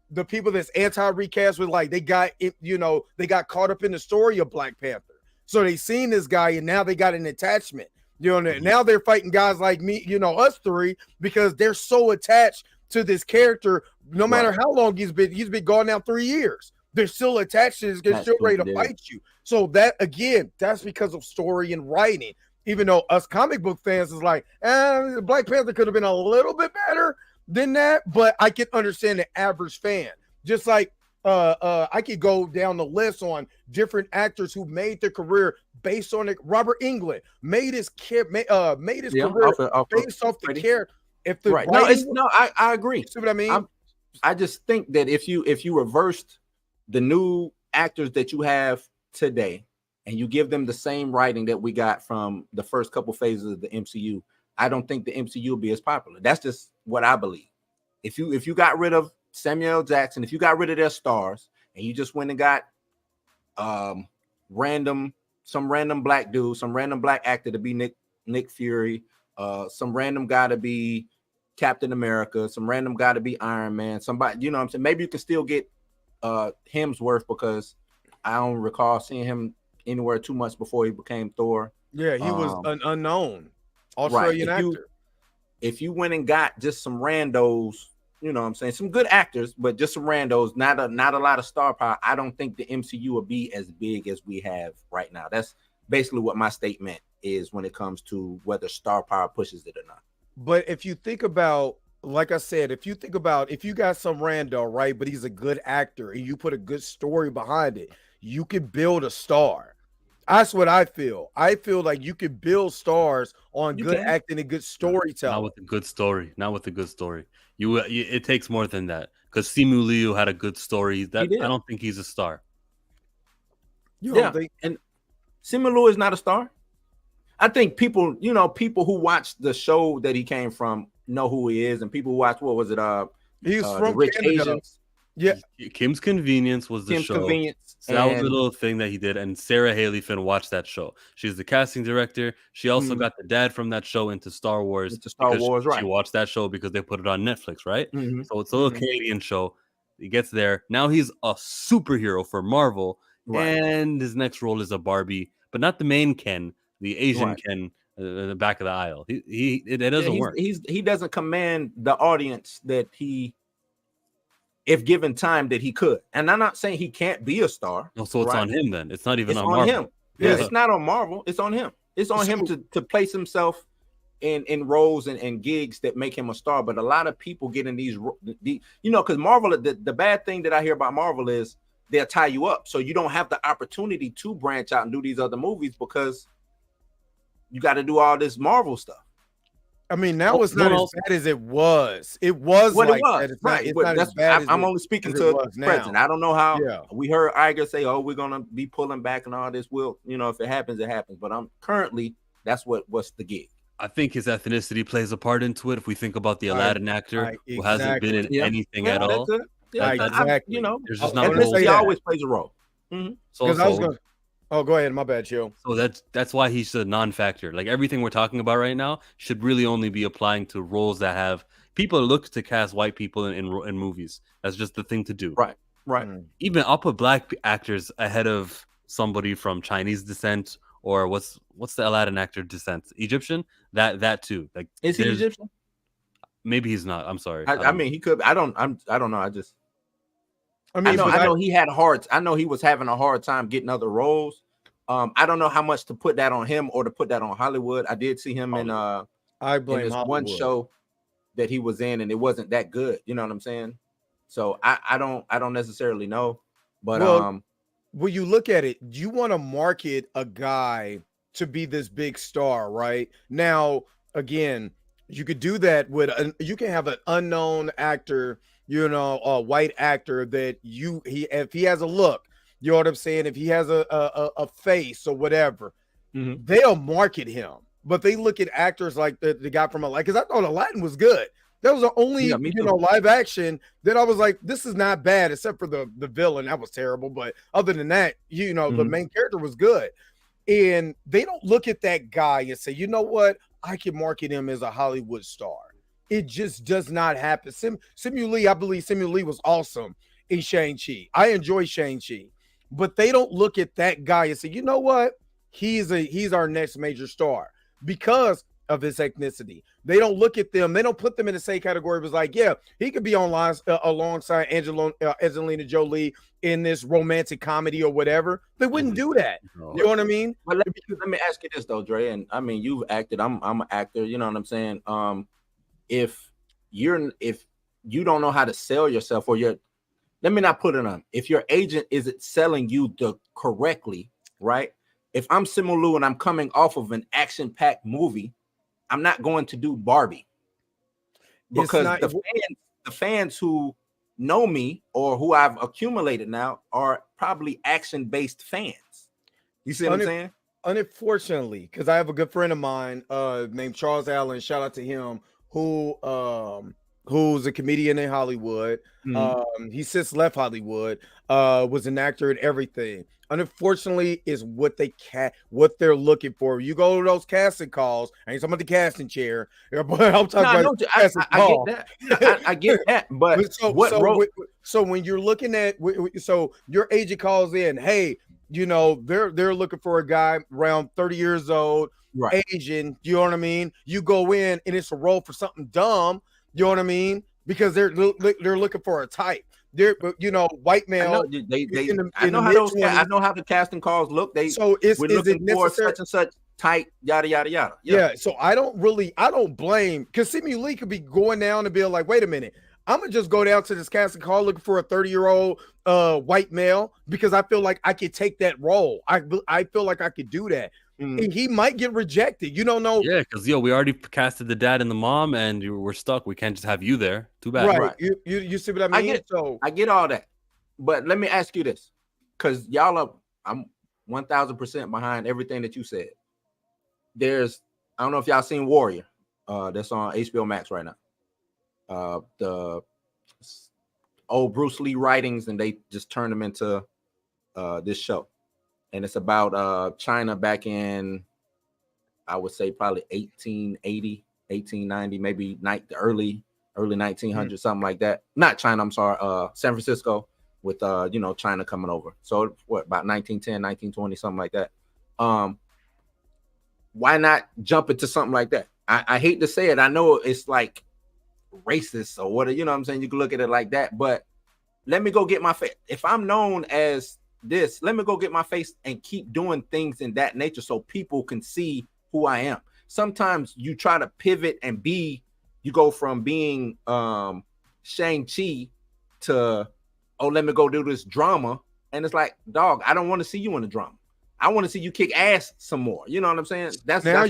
the people that's anti-recast with they got caught up in the story of Black Panther. So they seen this guy and now they got an attachment. Now they're fighting guys like me, us three, because they're so attached to this character. No matter how long he's been gone now 3 years. They're still attached to this, they're still ready to fight you. So that's because of story and writing. Even though us comic book fans is like, Black Panther could have been a little bit better than that, but I can understand the average fan. Just like I could go down the list on different actors who made their career based on it. Robert Englund made his career based off the character. I agree. See what I mean? I just think that if you reversed the new actors that you have today and you give them the same writing that we got from the first couple phases of the MCU, I don't think the MCU will be as popular. That's just what I believe. If you got rid of Samuel L. Jackson, if you got rid of their stars, and you just went and got some random black dude, some random black actor to be Nick Fury, some random guy to be Captain America, some random guy to be Iron Man, somebody, you know what I'm saying? Maybe you can still get Hemsworth, because I don't recall seeing him anywhere too much before he became Thor. Yeah, he was an unknown Australian actor. If you went and got just some randos, you know what I'm saying, some good actors, but just some randos, not a lot of star power, I don't think the MCU will be as big as we have right now. That's basically what my statement is when it comes to whether star power pushes it or not. But if you think about, like I said, if you got some rando, right, but he's a good actor and you put a good story behind it, you can build a star. That's what I feel. I feel like you can build stars on good acting and good storytelling. Not with a good story. Not with a good story. It takes more than that. Because Simu Liu had a good story. I don't think he's a star. And Simu Liu is not a star. I think people who watch the show that he came from know who he is, and people who watch, what was it? He's from Rich Canada. Asians. Yeah, Kim's Convenience was the show. So that was a little thing that he did, and Sarah Haley Finn watched that show. She's the casting director. She also got the dad from that show into Star Wars. Right? She watched that show because they put it on Netflix, right? Mm-hmm. So it's a little Canadian show. He gets there. Now he's a superhero for Marvel, and his next role is a Barbie, but not the main Ken, the Asian Ken in the back of the aisle. It doesn't work. He doesn't command the audience that he, if given time, that he could. And I'm not saying he can't be a star. No, so it's on him then. It's not even on Marvel. him. Yeah, it's not on Marvel. It's on him. It's on him to place himself in roles and gigs that make him a star. But a lot of people get in these because Marvel, the bad thing that I hear about Marvel is they'll tie you up. So you don't have the opportunity to branch out and do these other movies because you got to do all this Marvel stuff. I mean, now it's not as bad as it was. It was what like it was. that. It's Right. not as bad as I'm only speaking to present. I don't know how we heard Iger say, "Oh, we're gonna be pulling back and all this." Will, if it happens, it happens. But I'm currently, that's what's the gig. I think his ethnicity plays a part into it. If we think about the Aladdin actor who hasn't been in anything at all, exactly. There's just not. Ethnicity always plays a role. Mm-hmm. So go ahead. My bad, Chill. So that's why he's a non-factor. Like everything we're talking about right now should really only be applying to roles that have people look to cast white people in movies. That's just the thing to do. Right. Even I'll put black actors ahead of somebody from Chinese descent or what's the Aladdin actor descent? Egyptian? That too. Like, is he Egyptian? Maybe he's not. I'm sorry. I mean, he could. I don't know. I know he had I know he was having a hard time getting other roles. I don't know how much to put that on him or to put that on Hollywood. I did see him in I blame in this Hollywood. one show that he was in, and it wasn't that good. You know what I'm saying? So I don't necessarily know, but when you look at it, you want to market a guy to be this big star, right? Now, again, you could do that with you can have an unknown actor, a white actor that if he has a look, you know what I'm saying? If he has a face or whatever, they'll market him. But they look at actors like the guy from Aladdin, because I thought Aladdin was good. That was the only live action that I was like, this is not bad, except for the villain. That was terrible. But other than that, the main character was good. And they don't look at that guy and say, you know what? I can market him as a Hollywood star. It just does not happen. Simu Lee, I believe Simu Lee was awesome in Shang-Chi. I enjoy Shang-Chi. But they don't look at that guy and say, you know what? He's our next major star because of his ethnicity. They don't look at them. They don't put them in the same category. It was like, yeah, he could be alongside Angelina Jolie in this romantic comedy or whatever. They wouldn't do that. You know what I mean? But let me ask you this though, Dre. And I mean, you've acted. I'm an actor. You know what I'm saying? If you don't know how to sell yourself, or let me not put it on. If your agent isn't selling you correctly, right? If I'm Simu Liu and I'm coming off of an action-packed movie, I'm not going to do Barbie because the fans who know me or who I've accumulated now are probably action-based fans. You see what I'm saying? Unfortunately, because I have a good friend of mine named Charles Allen, shout out to him, who's a comedian in Hollywood. He since left Hollywood, was an actor and everything. Unfortunately, is what they're looking for. You go to those casting calls, I ain't talking about the casting chair, but I'm talking about the casting call. Get that. I get that, but so when you're looking at, so your agent calls in, hey, you know, they're looking for a guy around 30 years old, right? Asian, you know what I mean? You go in and it's a role for something dumb, you know what I mean? Because they're looking for a type. They're, you know, white male. I know how the casting calls look. We're looking for such and such type, yada yada yada. Yeah. So I don't blame, because Simu Lee could be going down and be like, wait a minute, I'm gonna just go down to this casting call looking for a 30-year-old white male because I feel like I could take that role. I feel like I could do that. And he might get rejected. You don't know. Yeah, because we already casted the dad and the mom, and we're stuck. We can't just have you there. Too bad. Right. You see what I mean? I get all that, but let me ask you this, because I'm 1,000% behind everything that you said. I don't know if y'all seen Warrior. That's on HBO Max right now. The old Bruce Lee writings, and they just turned them into this show. And it's about China back in, I would say probably 1880, 1890, maybe the early 1900s, something like that. Not China, I'm sorry, San Francisco, with China coming over. So about 1910, 1920, something like that. Why not jump into something like that? I hate to say it. I know it's like racist or whatever, you know what I'm saying? You can look at it like that, but let me go get my face. If I'm known as this, let me go get my face and keep doing things in that nature so people can see who I am. Sometimes you try to pivot and you go from being Shang-Chi to, let me go do this drama. And it's like, dog, I don't want to see you in the drama. I want to see you kick ass some more. You know what I'm saying? Now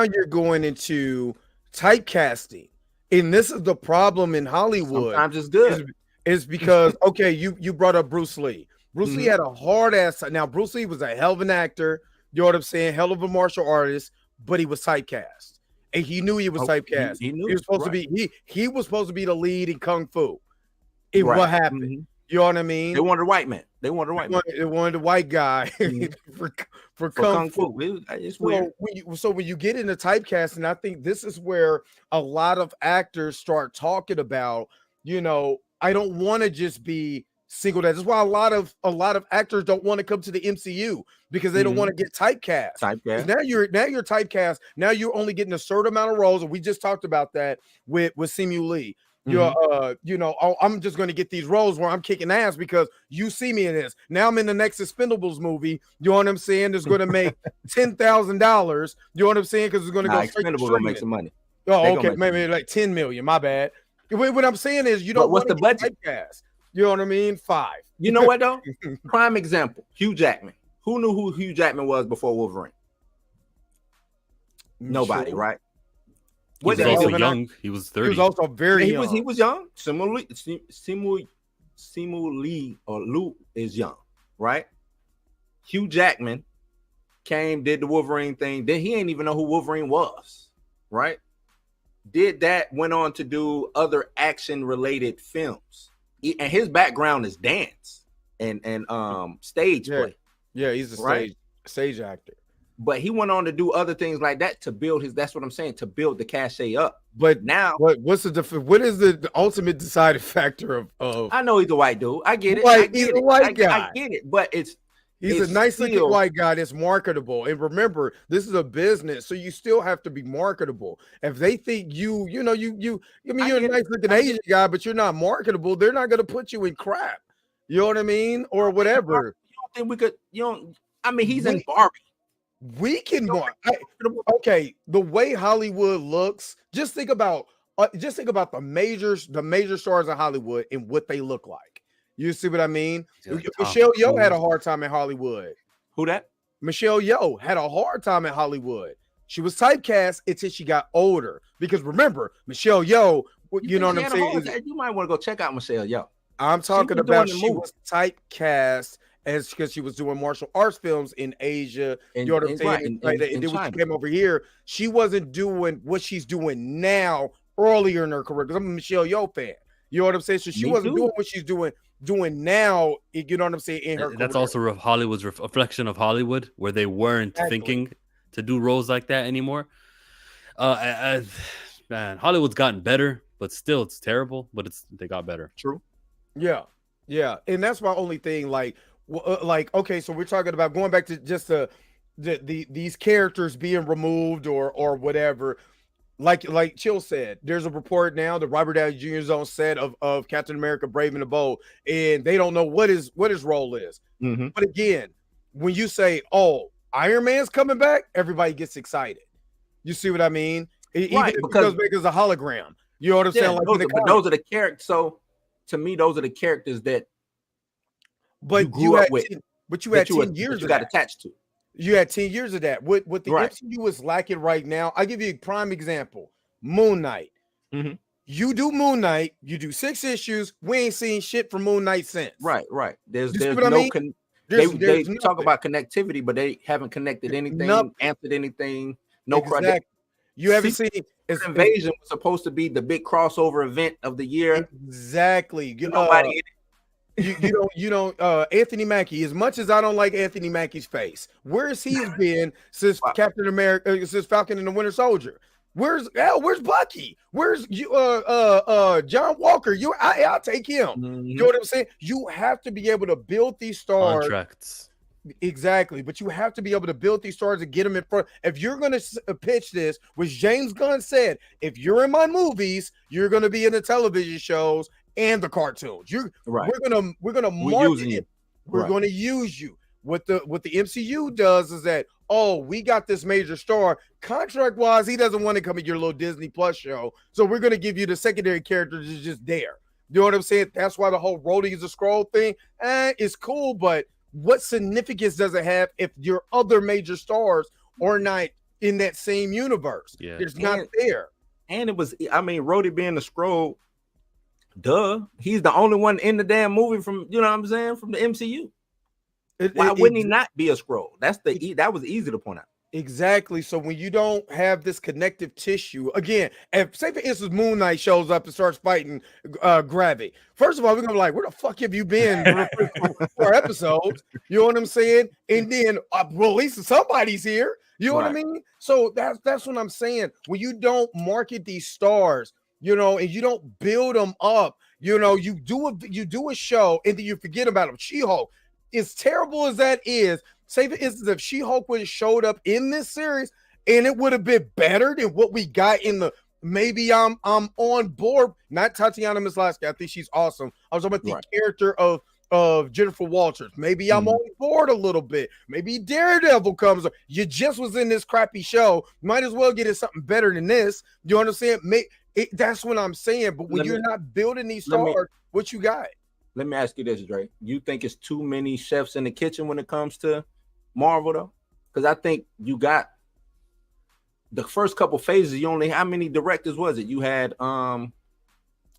you're going into typecasting. And this is the problem in Hollywood. Sometimes it's good. Is because, okay, you brought up Bruce Lee. Bruce Lee had a hard ass. Now, Bruce Lee was a hell of an actor, you know what I'm saying? Hell of a martial artist, but he was typecast. And he knew he was typecast. He was supposed to be, he was supposed to be the lead in Kung Fu. What happened? You know what I mean? They wanted a white man. They wanted a white guy for Kung Fu. It's weird. So when you get into typecasting, I think this is where a lot of actors start talking about, I don't want to just be single. That's why a lot of actors don't want to come to the MCU because they don't want to get typecast. Now you're typecast. Now you're only getting a certain amount of roles, and we just talked about that with Simu Lee. I'm just going to get these roles where I'm kicking ass because you see me in this. Now I'm in the next Expendables movie. You know what I'm saying? It's going to make $10,000. You know what I'm saying? Because it's going to go straight to Expendables will make some money. Oh, okay, maybe like 10 million. My bad. What I'm saying is you don't. What's the budget? Typecast. You know what I mean? 5. You know what though? Prime example: Hugh Jackman. Who knew who Hugh Jackman was before Wolverine? Nobody, right? He was also young. He was 30. He was also very young. He was young. Simu Lee or Luke is young, right? Hugh Jackman came, did the Wolverine thing. Then he ain't even know who Wolverine was, right? Did that, went on to do other action-related films. And his background is dance and stage play. Yeah, he's a stage actor. But he went on to do other things like that to build that's what I'm saying, to build the cachet up. But now, what is the ultimate deciding factor of I know he's a white dude. I get it. He's a white guy. I get it, but he's a nice looking white guy that's marketable. And remember, this is a business, so you still have to be marketable. If they think you're a nice looking Asian guy, but you're not marketable, they're not going to put you in crap. You know what I mean? Or whatever. You don't think we could, he's in Barbie. We can okay. The way Hollywood looks, just think about the major stars in Hollywood and what they look like. You see what I mean? Michelle Yeoh had a hard time in Hollywood. Who that? Michelle Yeoh had a hard time in Hollywood. She was typecast until she got older. Because remember, Michelle Yeoh, you know what I'm saying? You might want to go check out Michelle Yeoh. I'm talking about she was typecast as because she was doing martial arts films in Asia. And, You know what I'm and saying? right, And in then when she China. came over here, she wasn't doing what she's doing now earlier in her career. Because I'm a Michelle Yeoh fan. You know what I'm saying? So she Me wasn't too. doing what she's doing now. You know what I'm saying? In her That's career. also Hollywood's reflection of Hollywood, where they weren't Exactly. thinking to do roles like that anymore. Man, Hollywood's gotten better, but still it's terrible. But they got better. True. Yeah, and that's my only thing. Like, okay, so we're talking about going back to just these characters being removed or whatever. Like Chill said, there's a report now that Robert Downey Jr. is on set of Captain America: Brave and the Bold, and they don't know what his role is. Mm-hmm. But again, when you say, "Oh, Iron Man's coming back," everybody gets excited. You see what I mean? Even if it goes back as a hologram. You know what I'm saying? Like those are the characters. So to me, those are the characters that but you grew up with. But you had 10 years you of got that. attached to. You had 10 years of that. What the MCU is lacking right now, I'll give you a prime example. Moon Knight. Mm-hmm. You do Moon Knight, you do 6 issues. We ain't seen shit from Moon Knight since. Right. There's no they talk about connectivity, but they haven't connected anything, answered anything. No credit. You haven't seen Invasion was supposed to be the big crossover event of the year. Exactly. Nobody in it. You don't Anthony Mackie, as much as I don't like Anthony Mackie's face, where's he been since Captain America, since Falcon and the Winter Soldier? Where's Bucky? Where's you John Walker? I'll take him. Mm-hmm. You know what I'm saying? You have to be able to build these stars. Contracts. Exactly, but you have to be able to build these stars and get them in front. If you're going to pitch this, which James Gunn said, if you're in my movies, you're going to be in the television shows and the cartoons. We're gonna market it. We're going to use you. What the MCU does is that, we got this major star. Contract wise, he doesn't want to come in your little Disney Plus show, so we're going to give you the secondary characters is just there. You know what I'm saying? That's why the whole Rhodey is a scroll thing is cool, but what significance does it have if your other major stars are not in that same universe? Yeah. It's not there. And it was, Rhodey being the scroll, he's the only one in the damn movie from, you know what I'm saying, from the MCU. Why wouldn't he not be a scroll? That was easy to point out. Exactly. So when you don't have this connective tissue, again, if say for instance Moon Knight shows up and starts fighting Gravity, first of all, we're gonna be like, where the fuck have you been for episodes? You know what I'm saying? And then well, at least somebody's here. You know what I mean? So that's what I'm saying. When you don't market these stars, and you don't build them up, you do a show and then you forget about them. She-Hulk, as terrible as that is, say for instance, if She-Hulk would have showed up in this series and it would have been better than what we got in the, maybe I'm on board. Not Tatiana Maslany. I think she's awesome. I was talking about the character of Jennifer Walters. Maybe I'm on board a little bit. Maybe Daredevil comes up. You just was in this crappy show. Might as well get it something better than this. You understand? That's what I'm saying. But when you're not building these stars, what you got? Let me ask you this, Dre. You think it's too many chefs in the kitchen when it comes to Marvel, though? Because I think you got the first couple phases. You only, how many directors was it? You had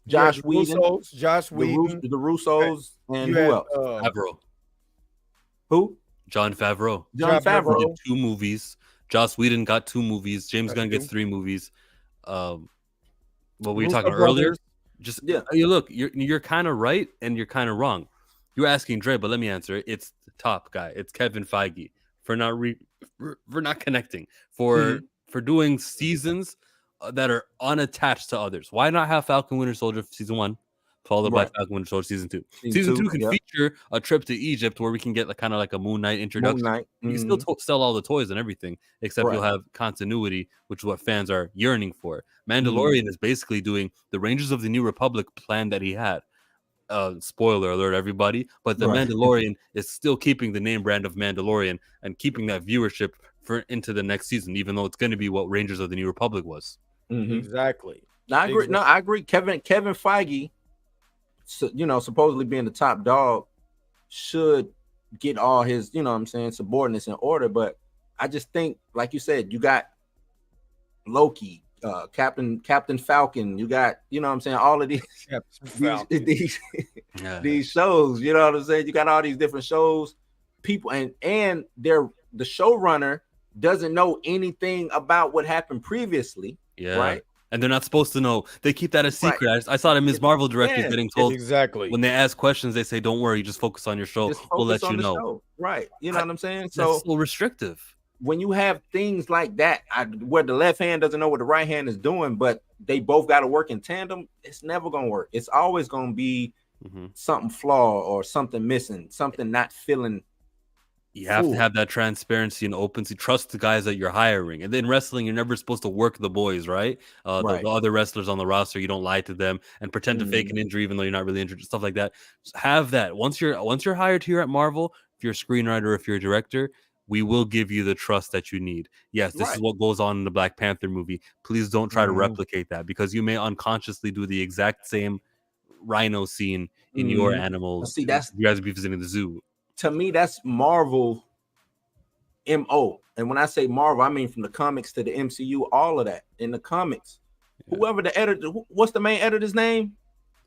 Josh Whedon, the Russos, and who else? Favreau. Who? John Favreau. John Favreau did 2 movies. Joss Whedon got 2 movies. James Gunn gets 3 movies. What we were talking earlier. Just look, you're kind of right and you're kind of wrong. You're asking Dre, but let me answer it. It's the top guy. It's Kevin Feige for not connecting, for doing seasons that are unattached to others. Why not have Falcon Winter Soldier season 1 followed by Falcon Winter Soldier season 2? Season 2 can feature a trip to Egypt where we can get kind of like a Moon Knight introduction. You can still sell all the toys and everything, except you'll have continuity, which is what fans are yearning for. Mandalorian is basically doing the Rangers of the New Republic plan that he had. Spoiler alert, everybody. But the Mandalorian is still keeping the name brand of Mandalorian and keeping that viewership into the next season, even though it's going to be what Rangers of the New Republic was. Exactly. I agree. No, I agree. Kevin Feige, supposedly being the top dog, should get all his, subordinates in order. But I just think, like you said, you got Loki, Captain Falcon, you got, all of these these shows. You know what I'm saying? You got all these different shows, people, and they're the showrunner doesn't know anything about what happened previously. Yeah. Right. And they're not supposed to know. They keep that a secret. Right. I saw the Ms. Marvel directors getting told exactly when they ask questions, they say, "Don't worry, just focus on your show. We'll let you know." Show. Right. You know what I'm saying? That's so restrictive. When you have things like that, where the left hand doesn't know what the right hand is doing, but they both got to work in tandem, it's never going to work. It's always going to be something flawed or something missing, something not feeling. You have to have that transparency and openness. Trust the guys that you're hiring. And then wrestling, you're never supposed to work the boys, right? The other wrestlers on the roster, you don't lie to them and pretend to fake an injury even though you're not really injured, stuff like that. Just have that. Once you're hired here at Marvel, if you're a screenwriter, if you're a director, we will give you the trust that you need. Yes, this is what goes on in the Black Panther movie. Please don't try to replicate that because you may unconsciously do the exact same rhino scene in your animals. See, that's you guys be visiting the zoo. To me, that's Marvel MO. And when I say Marvel, I mean from the comics to the MCU, all of that in the comics. Whoever the editor, what's the main editor's name?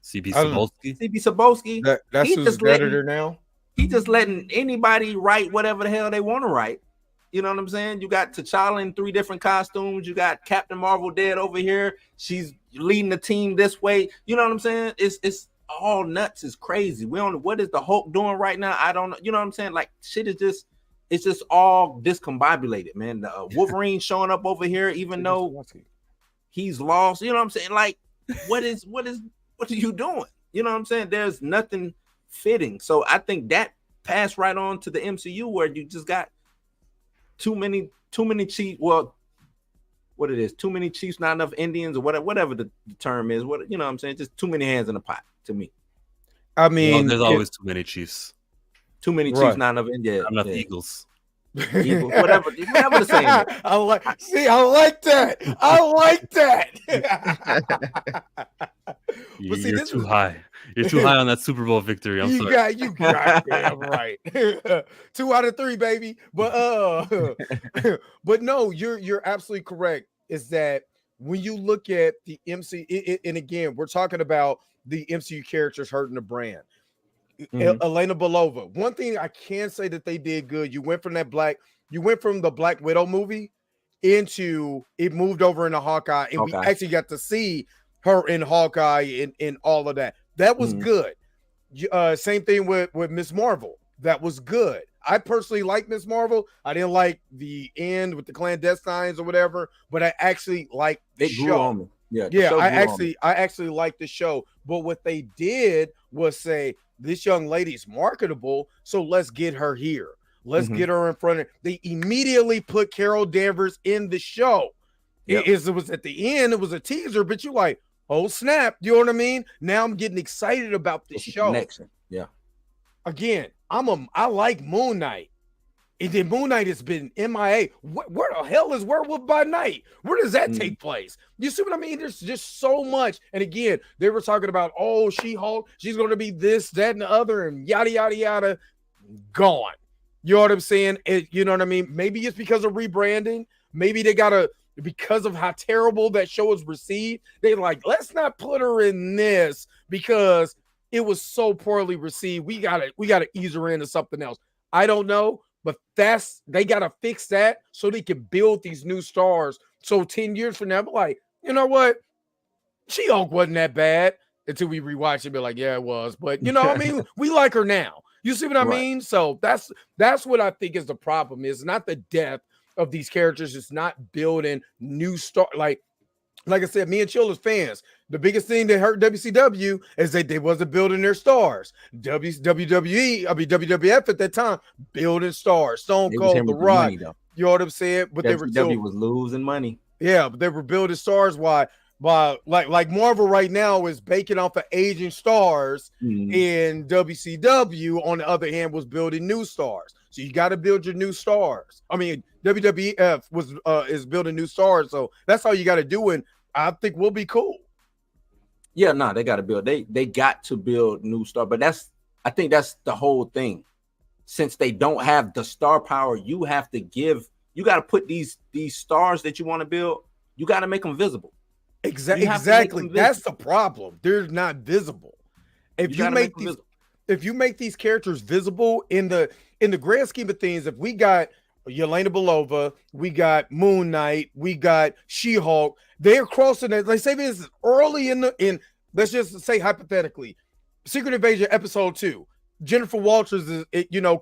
CB Cebulski. CB Cebulski. That's his editor now. He just letting anybody write whatever the hell they want to write. You know what I'm saying? You got T'Challa in 3 different costumes. You got Captain Marvel dead over here. She's leading the team this way. You know what I'm saying? It's all nuts. It's crazy. We don't know what is the Hulk doing right now. I don't know. You know what I'm saying? Like shit is just, it's just all discombobulated, man. The Wolverine showing up over here, even though he's lost. You know what I'm saying? Like, what are you doing? You know what I'm saying? There's nothing fitting. So I think that passed right on to the MCU where you just got too many chiefs. Well, what it is, too many chiefs, not enough Indians, or whatever the term is. What you know what I'm saying? Just too many hands in the pot to me. I mean, there's always too many chiefs. Too many chiefs, not enough Indians. Not enough Eagles. Whatever the same. I like that. You're too high. You're too high on that Super Bowl victory. I'm sorry. You got damn right. 2 out of 3, baby. But but no, you're absolutely correct. Is that when you look at the MC, and again, we're talking about the MCU characters hurting the brand. Elena Belova. One thing I can say that they did good. You went from the Black Widow movie into it moved over into Hawkeye, and we actually got to see her in Hawkeye and all of that. That was good. Same thing with Ms. Marvel. That was good. I personally like Ms. Marvel. I didn't like the end with the clandestines or whatever, but I actually liked the show. I actually liked the show. But what they did was say, this young lady's marketable, so let's get her here. Let's get her in front of. They immediately put Carol Danvers in the show. It was at the end, it was a teaser, but you're like, oh snap, you know what I mean? Now I'm getting excited about this show. Connection. Yeah. Again, I like Moon Knight. And then Moon Knight has been MIA. Where the hell is Werewolf by Night? Where does that take place? You see what I mean? There's just so much. And again, they were talking about, oh, She-Hulk, she's going to be this, that, and the other, and yada, yada, yada. Gone. You know what I'm saying? You know what I mean? Maybe it's because of rebranding. Maybe they got to, because of how terrible that show was received, they're like, let's not put her in this because it was so poorly received. We gotta ease her into something else. I don't know. But they got to fix that so they can build these new stars. So 10 years from now, I'm like, you know what? She-Hulk wasn't that bad until we rewatch it and be like, yeah, it was. But, you know what I mean? We like her now. You see what I mean? So that's what I think is the problem. Is not the death of these characters. It's not building new stars. Like I said, me and Chill as fans, the biggest thing that hurt WCW is that they wasn't building their stars. WWF at that time, building stars. Stone Cold, The Rock, money, you know what I'm saying? But WCW was losing money. Yeah, but they were building stars. Why? Like Marvel right now is baking off of aging stars, and WCW, on the other hand, was building new stars. So you got to build your new stars. I mean, WWF is building new stars, so that's how you got to do it. I think we'll be cool. Yeah, no, they got to build. They got to build new stars, but I think that's the whole thing. Since they don't have the star power, you got to put these stars that you want to build. You got to make them visible. Exactly. That's the problem. They're not visible. if you make these characters visible in the grand scheme of things, if we got Yelena Belova, we got Moon Knight, we got She-Hulk, they're crossing it. Like say this early in let's just say hypothetically, Secret Invasion episode 2. Jennifer Walters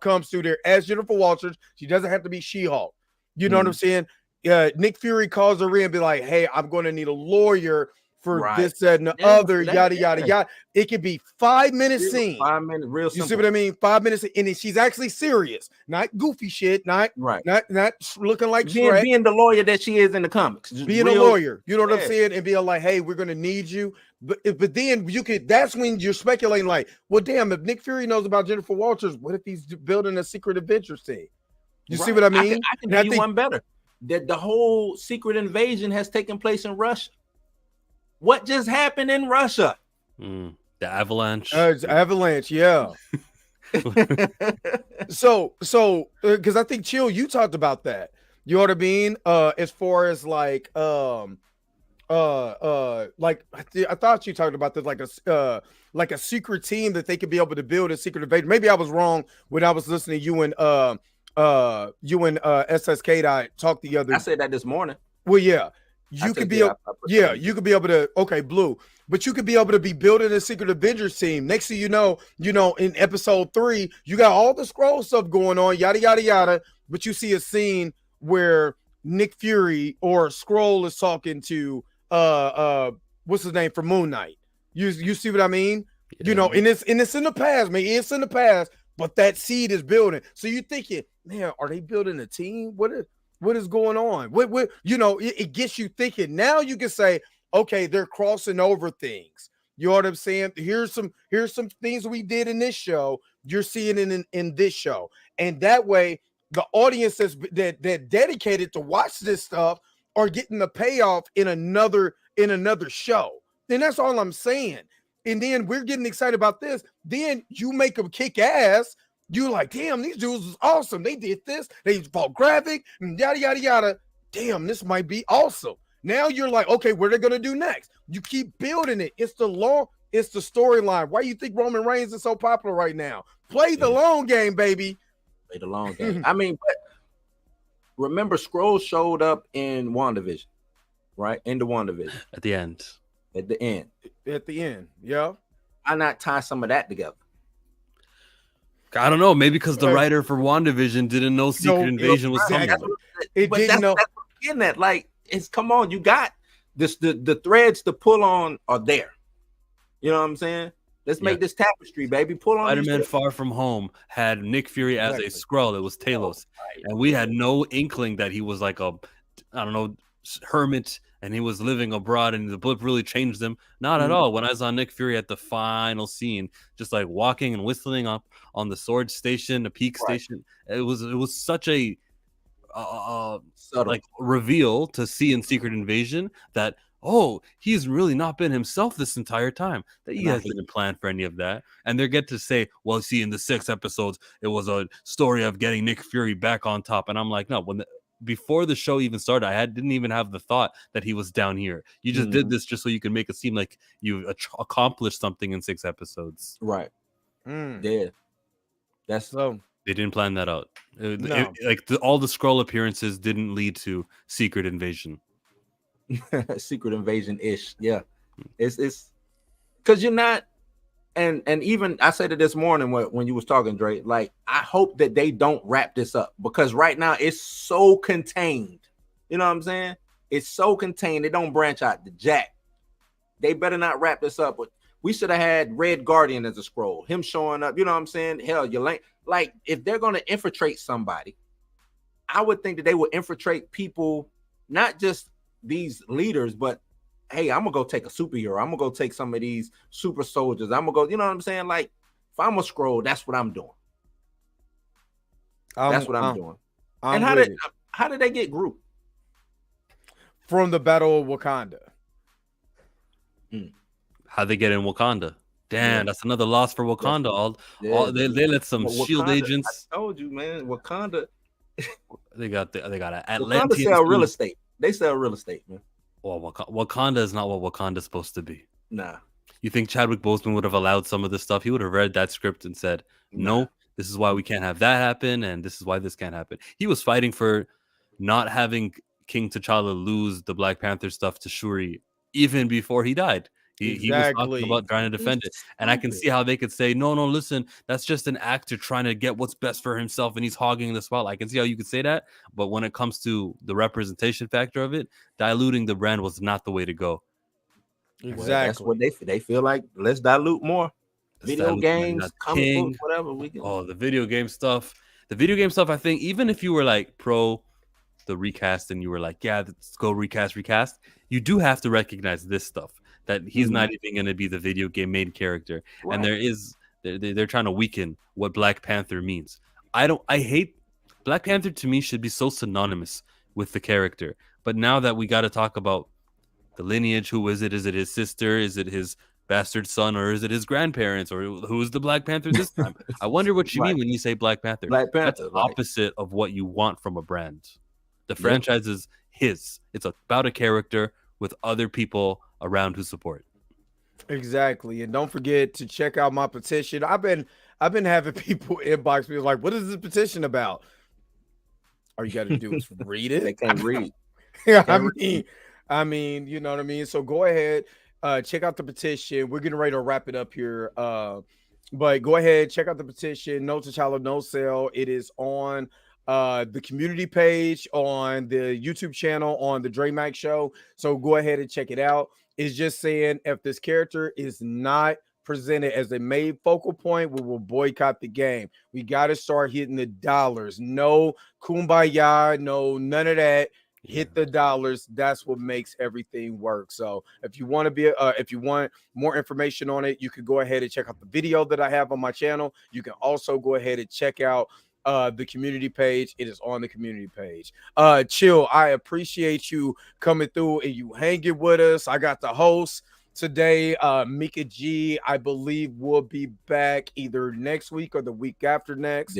comes through there as Jennifer Walters. She doesn't have to be She-Hulk. You know what I'm saying? Nick Fury calls her in and be like, hey, I'm going to need a lawyer for this, that, and the other, yada, yada. It could be 5-minute scene. 5 minutes, real simple. You see what I mean? 5 minutes, and then she's actually serious, not goofy shit, not looking like Shrek. Being the lawyer that she is in the comics. Being a lawyer, you know what I'm saying? And being like, hey, we're going to need you. But then that's when you're speculating like, well, damn, if Nick Fury knows about Jennifer Walters, what if he's building a Secret Adventures team? You see what I mean? I can do one better. That the whole Secret Invasion has taken place in Russia. What just happened in Russia? The avalanche. Avalanche, yeah. so because I think Chill, you talked about that. You know what I mean? As far as like I thought you talked about this like a secret team that they could be able to build a Secret Invasion. Maybe I was wrong when I was listening to you and SSK talk the other. I said that this morning. Well, yeah. You could be able to, okay, Blue, but you could be able to be building a Secret Avengers team. Next thing you know, in episode 3, you got all the Skrull stuff going on, yada, yada, yada, but you see a scene where Nick Fury or Skrull is talking to, what's his name, for Moon Knight. You see what I mean? Yeah. And it's in the past, man. It's in the past, but that seed is building. So you're thinking, man, are they building a team? What is going on? It gets you thinking. Now you can say, okay, they're crossing over things. You know what I'm saying? Here's some things we did in this show. You're seeing it in this show. And that way, the audience that dedicated to watch this stuff are getting the payoff in another show. Then that's all I'm saying. And then we're getting excited about this. Then you make them kick ass. You're like, damn, these dudes is awesome. They did this. They fought graphic and yada, yada, yada. Damn, this might be awesome. Now you're like, okay, what are they going to do next? You keep building it. It's the storyline. Why do you think Roman Reigns is so popular right now? Play the long game, baby. Play the long game. I mean, but remember, Skrull showed up in WandaVision, right? In the WandaVision. At the end. Yeah. Why not tie some of that together? I don't know. Maybe because the writer for WandaVision didn't know Secret Invasion was coming. That's getting that. Like, come on, you got this. The threads to pull on are there. You know what I'm saying? Let's make this tapestry, baby. Pull on. Spider-Man Far From Home had Nick Fury as a Skrull. It was Talos, and we had no inkling that he was like hermit, and he was living abroad, and the blip really changed him. Not at all. When I saw Nick Fury at the final scene, just like walking and whistling up on the sword station, the peak station, it was such a like reveal to see in Secret Invasion that he's really not been himself this entire time. That he hasn't planned for any of that. And they get to say, well, see, in the 6 episodes, it was a story of getting Nick Fury back on top. And I'm like, no, before the show even started, didn't even have the thought that he was down here. You just did this just so you can make it seem like you accomplished something in 6 episodes. Right. Yeah. That's so. They didn't plan that out. No. All the Skrull appearances didn't lead to Secret Invasion. Secret Invasion-ish. Yeah. It's because you're not, and even I said it this morning when you was talking, Dre, like, I hope that they don't wrap this up, because right now it's so contained. You know what I'm saying? It's so contained. It don't branch out to jack. They better not wrap this up. But we should have had Red Guardian as a Skrull, him showing up. You know what I'm saying? Hell, like, if they're going to infiltrate somebody, I would think that they would infiltrate people, not just these leaders, but hey, I'm gonna go take a superhero. I'm gonna go take some of these super soldiers. I'm gonna go, you know what I'm saying? Like, if I'm a Skrull, that's what I'm doing. That's what I'm doing. And how did they get Groot? From the Battle of Wakanda. How'd they get in Wakanda? Damn, that's another loss for Wakanda. They let some shield agents. I told you, man, Wakanda. They got an Atlantean. Wakanda sell real estate. They sell real estate, man. Well, Wakanda is not what Wakanda's supposed to be. Nah. You think Chadwick Boseman would have allowed some of this stuff? He would have read that script and said, no, this is why we can't have that happen, and this is why this can't happen. He was fighting for not having King T'Challa lose the Black Panther stuff to Shuri even before he died. He was talking about trying to defend it. And I can see how they could say, no, listen, that's just an actor trying to get what's best for himself, and he's hogging the spotlight. I can see how you could say that. But when it comes to the representation factor of it, diluting the brand was not the way to go. Exactly. Well, that's what they feel like. Let's dilute more. Video games, comic books, whatever we can. Oh, the video game stuff. The video game stuff, I think, even if you were like pro the recast and you were like, yeah, let's go recast, you do have to recognize this stuff. That he's not even going to be the video game main character. Right. And they're trying to weaken what Black Panther means. I hate Black Panther. To me, should be so synonymous with the character. But now that we got to talk about the lineage, who is it? Is it his sister? Is it his bastard son? Or is it his grandparents? Or who's the Black Panther this time? I wonder what you mean when you say Black Panther. That's opposite of what you want from a brand. The franchise is his. It's about a character with other people around who support. Exactly. And don't forget to check out my petition. I've been having people inbox me like, what is this petition about? All you got to do is read it. They can't read. I mean, you know what I mean? So go ahead, check out the petition. We're getting ready to wrap it up here. But go ahead, check out the petition. No T'Challa, no sale. It is on the community page, on the YouTube channel, on the Dre Mac Show. So go ahead and check it out. It's just saying if this character is not presented as a main focal point, we will boycott the game. We got to start hitting the dollars. No kumbaya, no none of that. Hit the dollars. That's what makes everything work. So if you want to if you want more information on it, you can go ahead and check out the video that I have on my channel. You can also go ahead and check out the community page. It is on the community page. Chill, I appreciate you coming through and you hanging with us. I got the host today, Mika G, I believe will be back either next week or the week after next.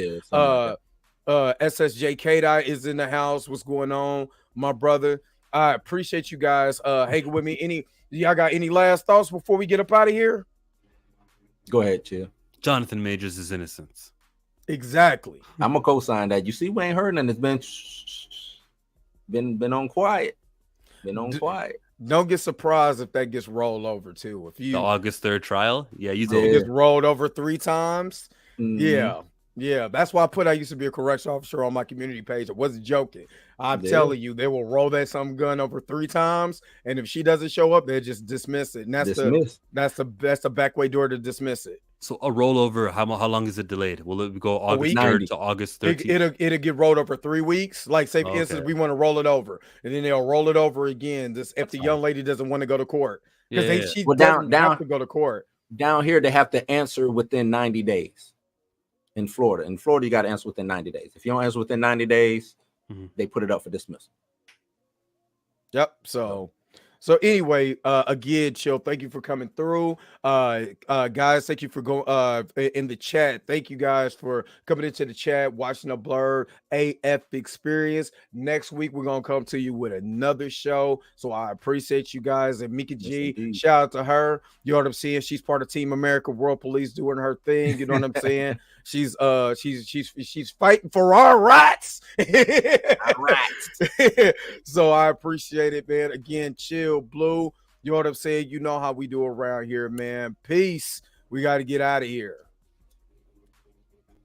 SSJ K-Dot is in the house. What's going on, my brother? I appreciate you guys hanging with me. Y'all got any last thoughts before we get up out of here? Go ahead, Chill. Jonathan Majors is innocent. Exactly. I'm gonna co-sign that. You see, we ain't heard nothing. It's been on quiet. Quiet. Don't get surprised if that gets rolled over too. If you the August 3rd trial, you did. It gets rolled over 3 times. Yeah. That's why I used to be a correction officer on my community page. I wasn't joking. I'm telling you, they will roll that some gun over 3 times, and if she doesn't show up, they just dismiss it. And that's the back way door to dismiss it. So a rollover, how long is it delayed? Will it go August 3rd to August 13th? It'll get rolled over 3 weeks. Like, say, for instance, we want to roll it over, and then they'll roll it over again. If the young lady doesn't want to go to court. Because she doesn't have to go to court. Down here, they have to answer within 90 days. In Florida, you got to answer within 90 days. If you don't answer within 90 days, they put it up for dismissal. Yep. So anyway, again, Chill, thank you for coming through. Guys, thank you for going in the chat. Thank you guys for coming into the chat, watching the Blerd AF experience. Next week, we're going to come to you with another show. So I appreciate you guys. And Mika G, shout out to her. You know what I'm saying? She's part of Team America World Police doing her thing. You know what I'm saying? She's fighting for our rights. So I appreciate it, man. Again, Chill, Blue, you know what I'm saying? You know how we do around here, man. Peace. We got to get out of here.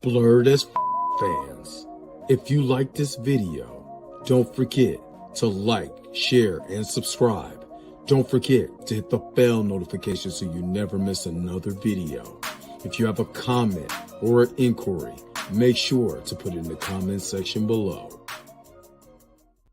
Blerd as fans, if you like this video, don't forget to like, share, and subscribe. Don't forget to hit the bell notification so you never miss another video. If you have a comment or an inquiry, make sure to put it in the comment section below.